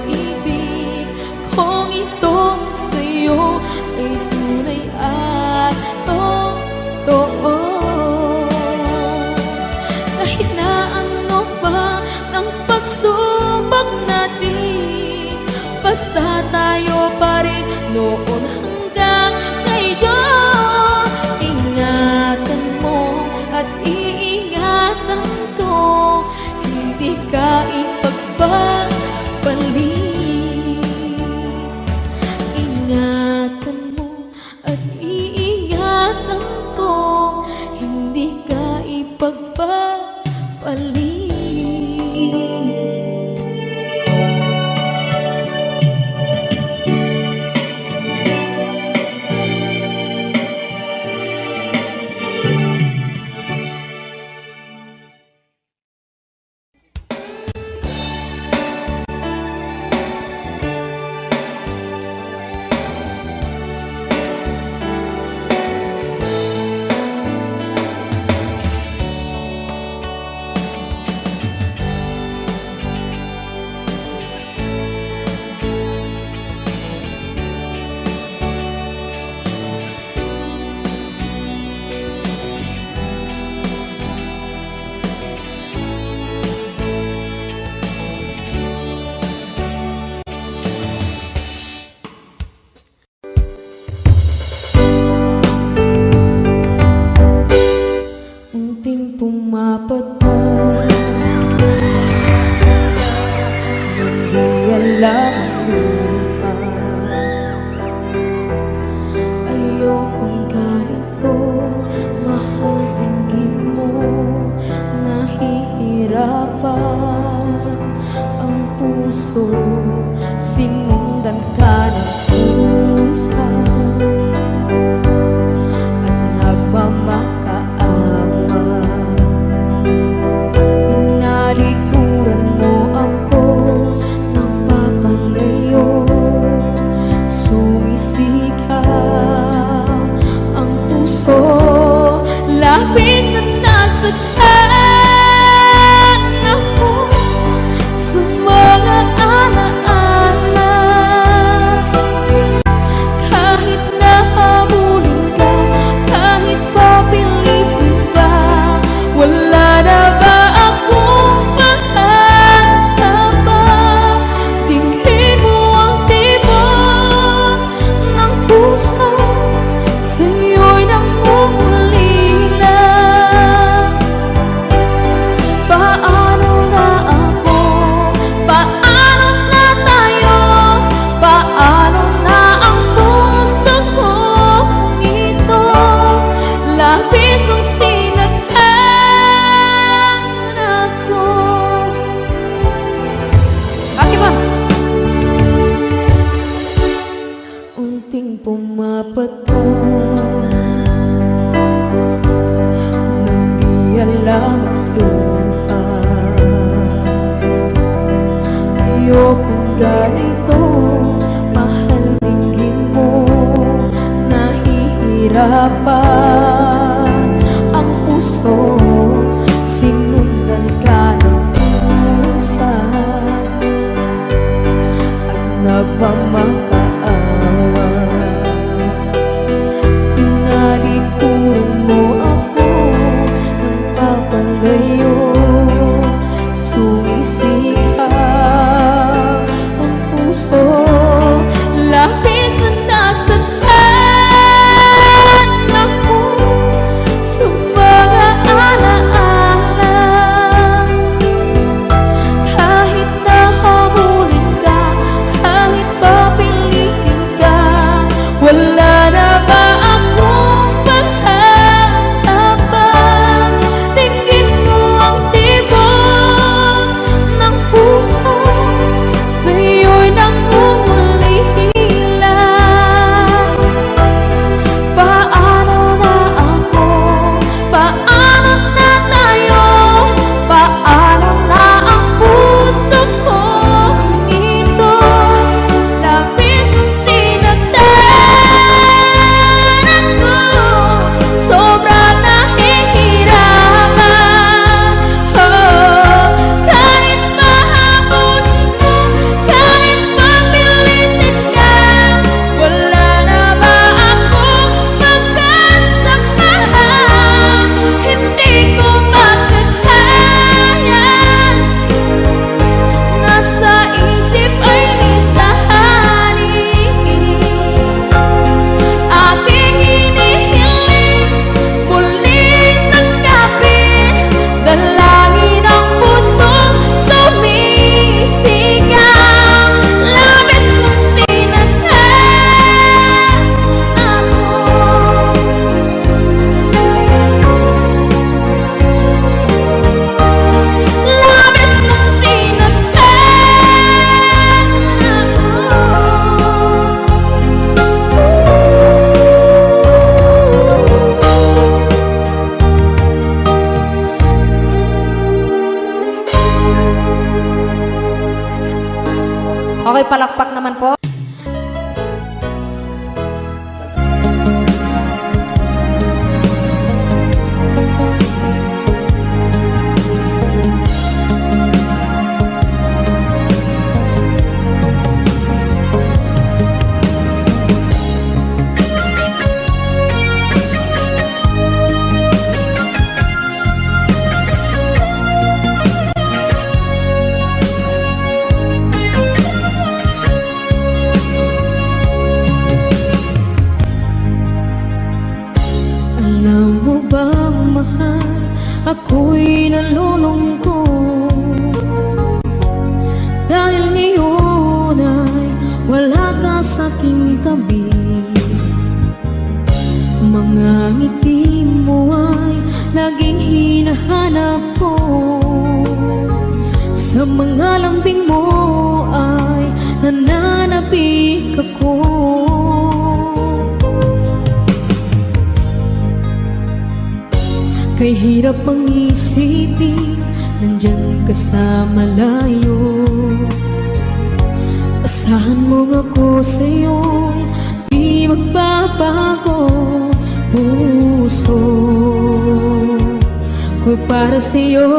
nang di alam ang lupa. Ayokong ganito, mahal, tingin mo nahihirapan ang puso. Sinundan ka ng pusa at nagmamakaawa. Tinalikuran mo ako ng papalayo, sumisikap ang puso. Labis na nasaktan ako sa mga alaala. Kahit nahabulin ka, kahit papiliin ka, wala na ba akong pag-asa pa? Tingin mo ang tibok ng puso, sa'yo'y nangungulila. Paano na ako? Paano na tayo? Paano na ang puso kong ito? Labis ng sinagdan ako, sobrang nahihirapan. Kahit mahabulin ka, kahit papilitin ka, wala na ba akong magkasamahan? Hindi ko makakaya, nasa isip ay lisanin. Aking hinihiling, muling tanggapin, dalangin ang pusong sumisigaw. Labis kong sinaktan ako. Labis kong sinaktan Okay, palakpak naman po. Alam mo ba, mahal, ako'y nalulungkot dahil ngayon ay wala ka sa aking tabi. Mga ngiti mo ay laging hinahanap ko, sa mga lambing mo ay nananabik ako. Kay hirap ang isipin, nandyan ka sa malayo. Asahan mo ako sa'yo, di magbabago. Puso ko'y para sa'yo,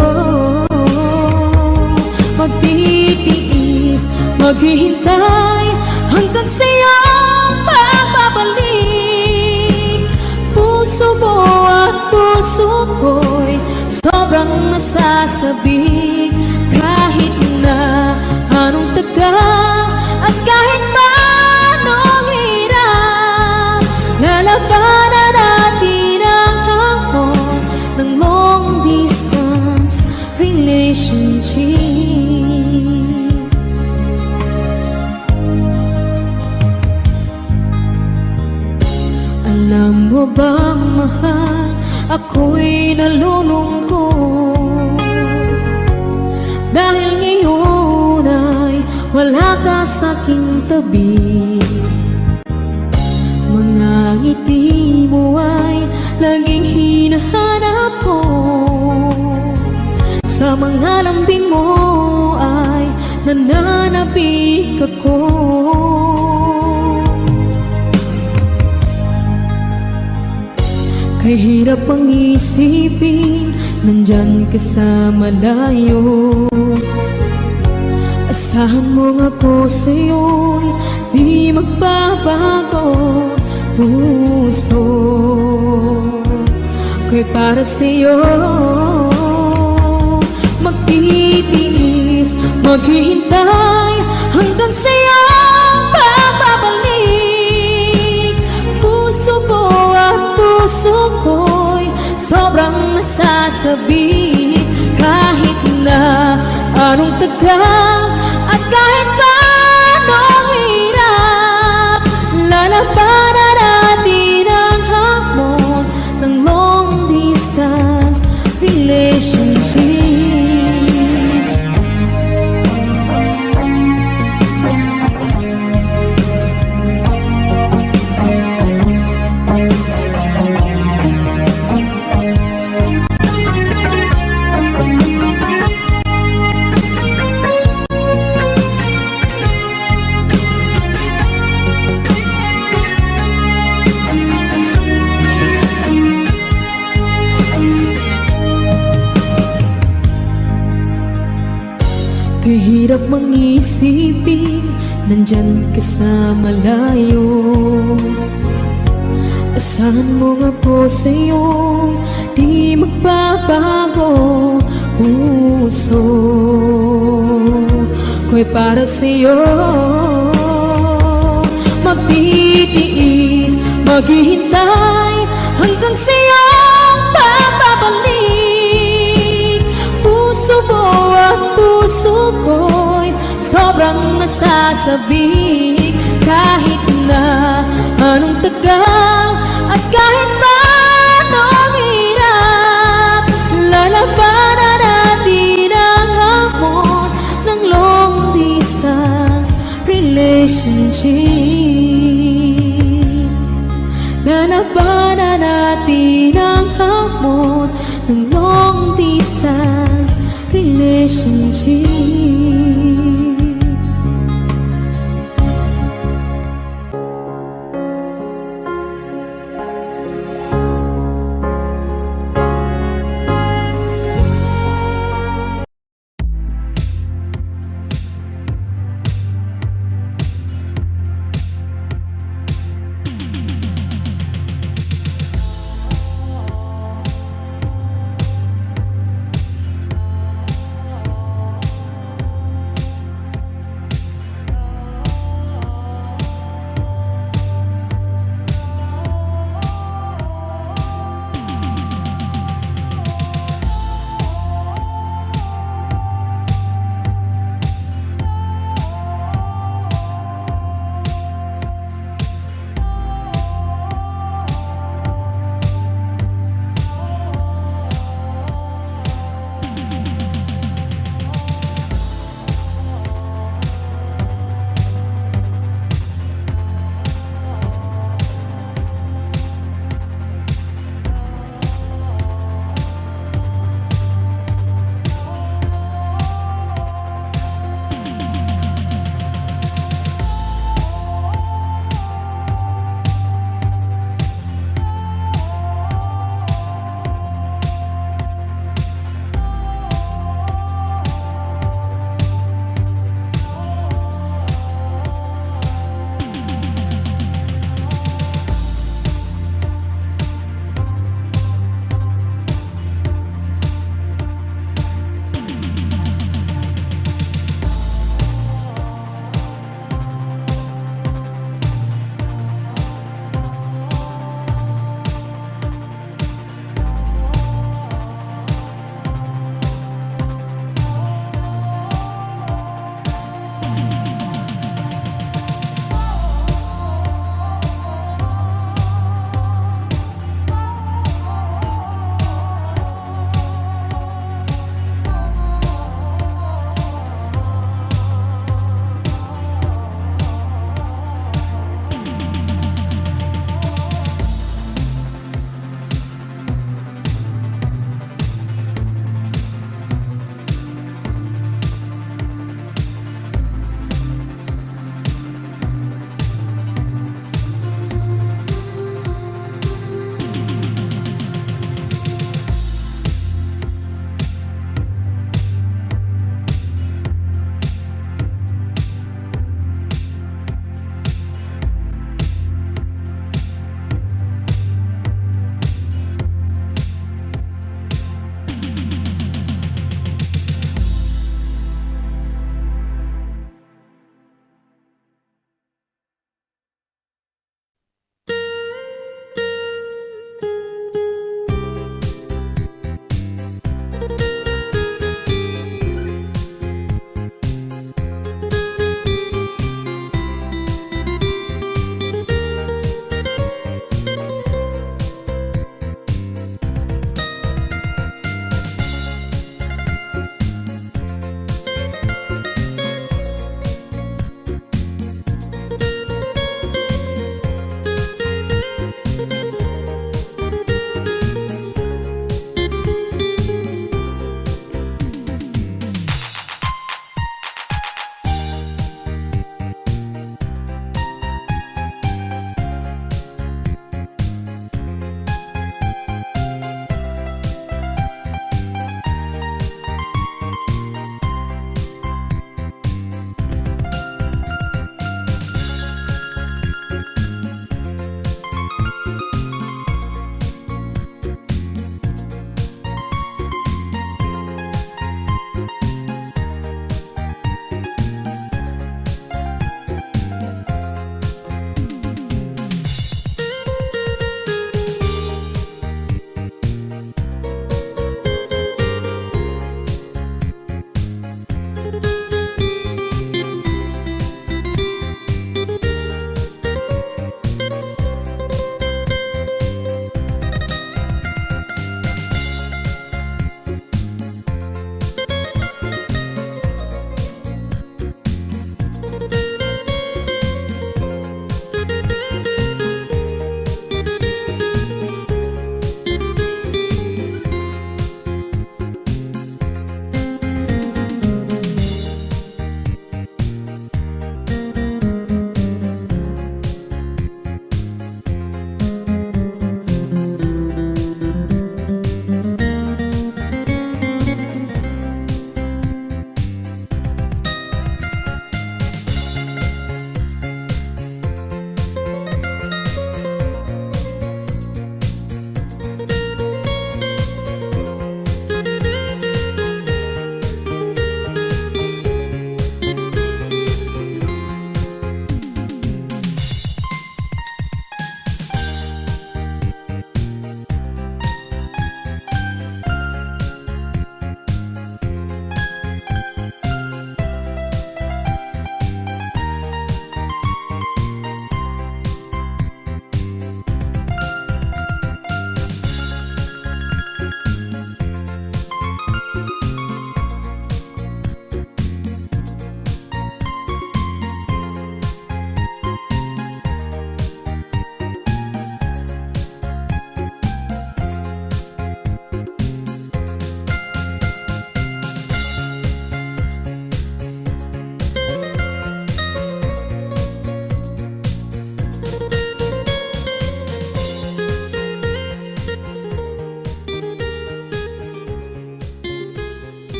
magtitiis, maghihintay hanggang sa'yo papabalik. Puso mo at puso ko'y sobrang nasasabik. Kahit na anong tagal at kahit pa anong hirap, lalabanan natin ang hamon ng long distance relationship. Alam mo ba, mahal, ako'y nalulungkot dahil ngayon ay wala ka sa aking tabi. Mga ngiti mo ay laging hinahanap ko. Sa mga lambing mo ay nananabik ako. Kay hirap ang isipin, nandyan ka sa malayo. Asahan mo nga po sa'yo'y di magbabago. Puso ko'y para sa'yo, magtitiis, maghihintay hanggang sa'yo babalik. Puso ko at puso ko'y sobrang nasasabi. Kahit na anong tagal at kahit pa anong hirap, lalabanan natin ang hamon ng long distance relationship. Kahirap mang isipin, nandyan ka sa malayo. Asahan mo nga po sa'yo, di magbabago. Puso ko'y para sa'yo, magtitiis, maghihintay hanggang sa'yo babalik. Puso ko at puso ko'y sobrang nasasabik. Kahit na anong tagal at kahit pa anong hirap, lalabanan natin ang hamon ng long distance relationship. Lalabanan natin ang hamon ng long distance relationship.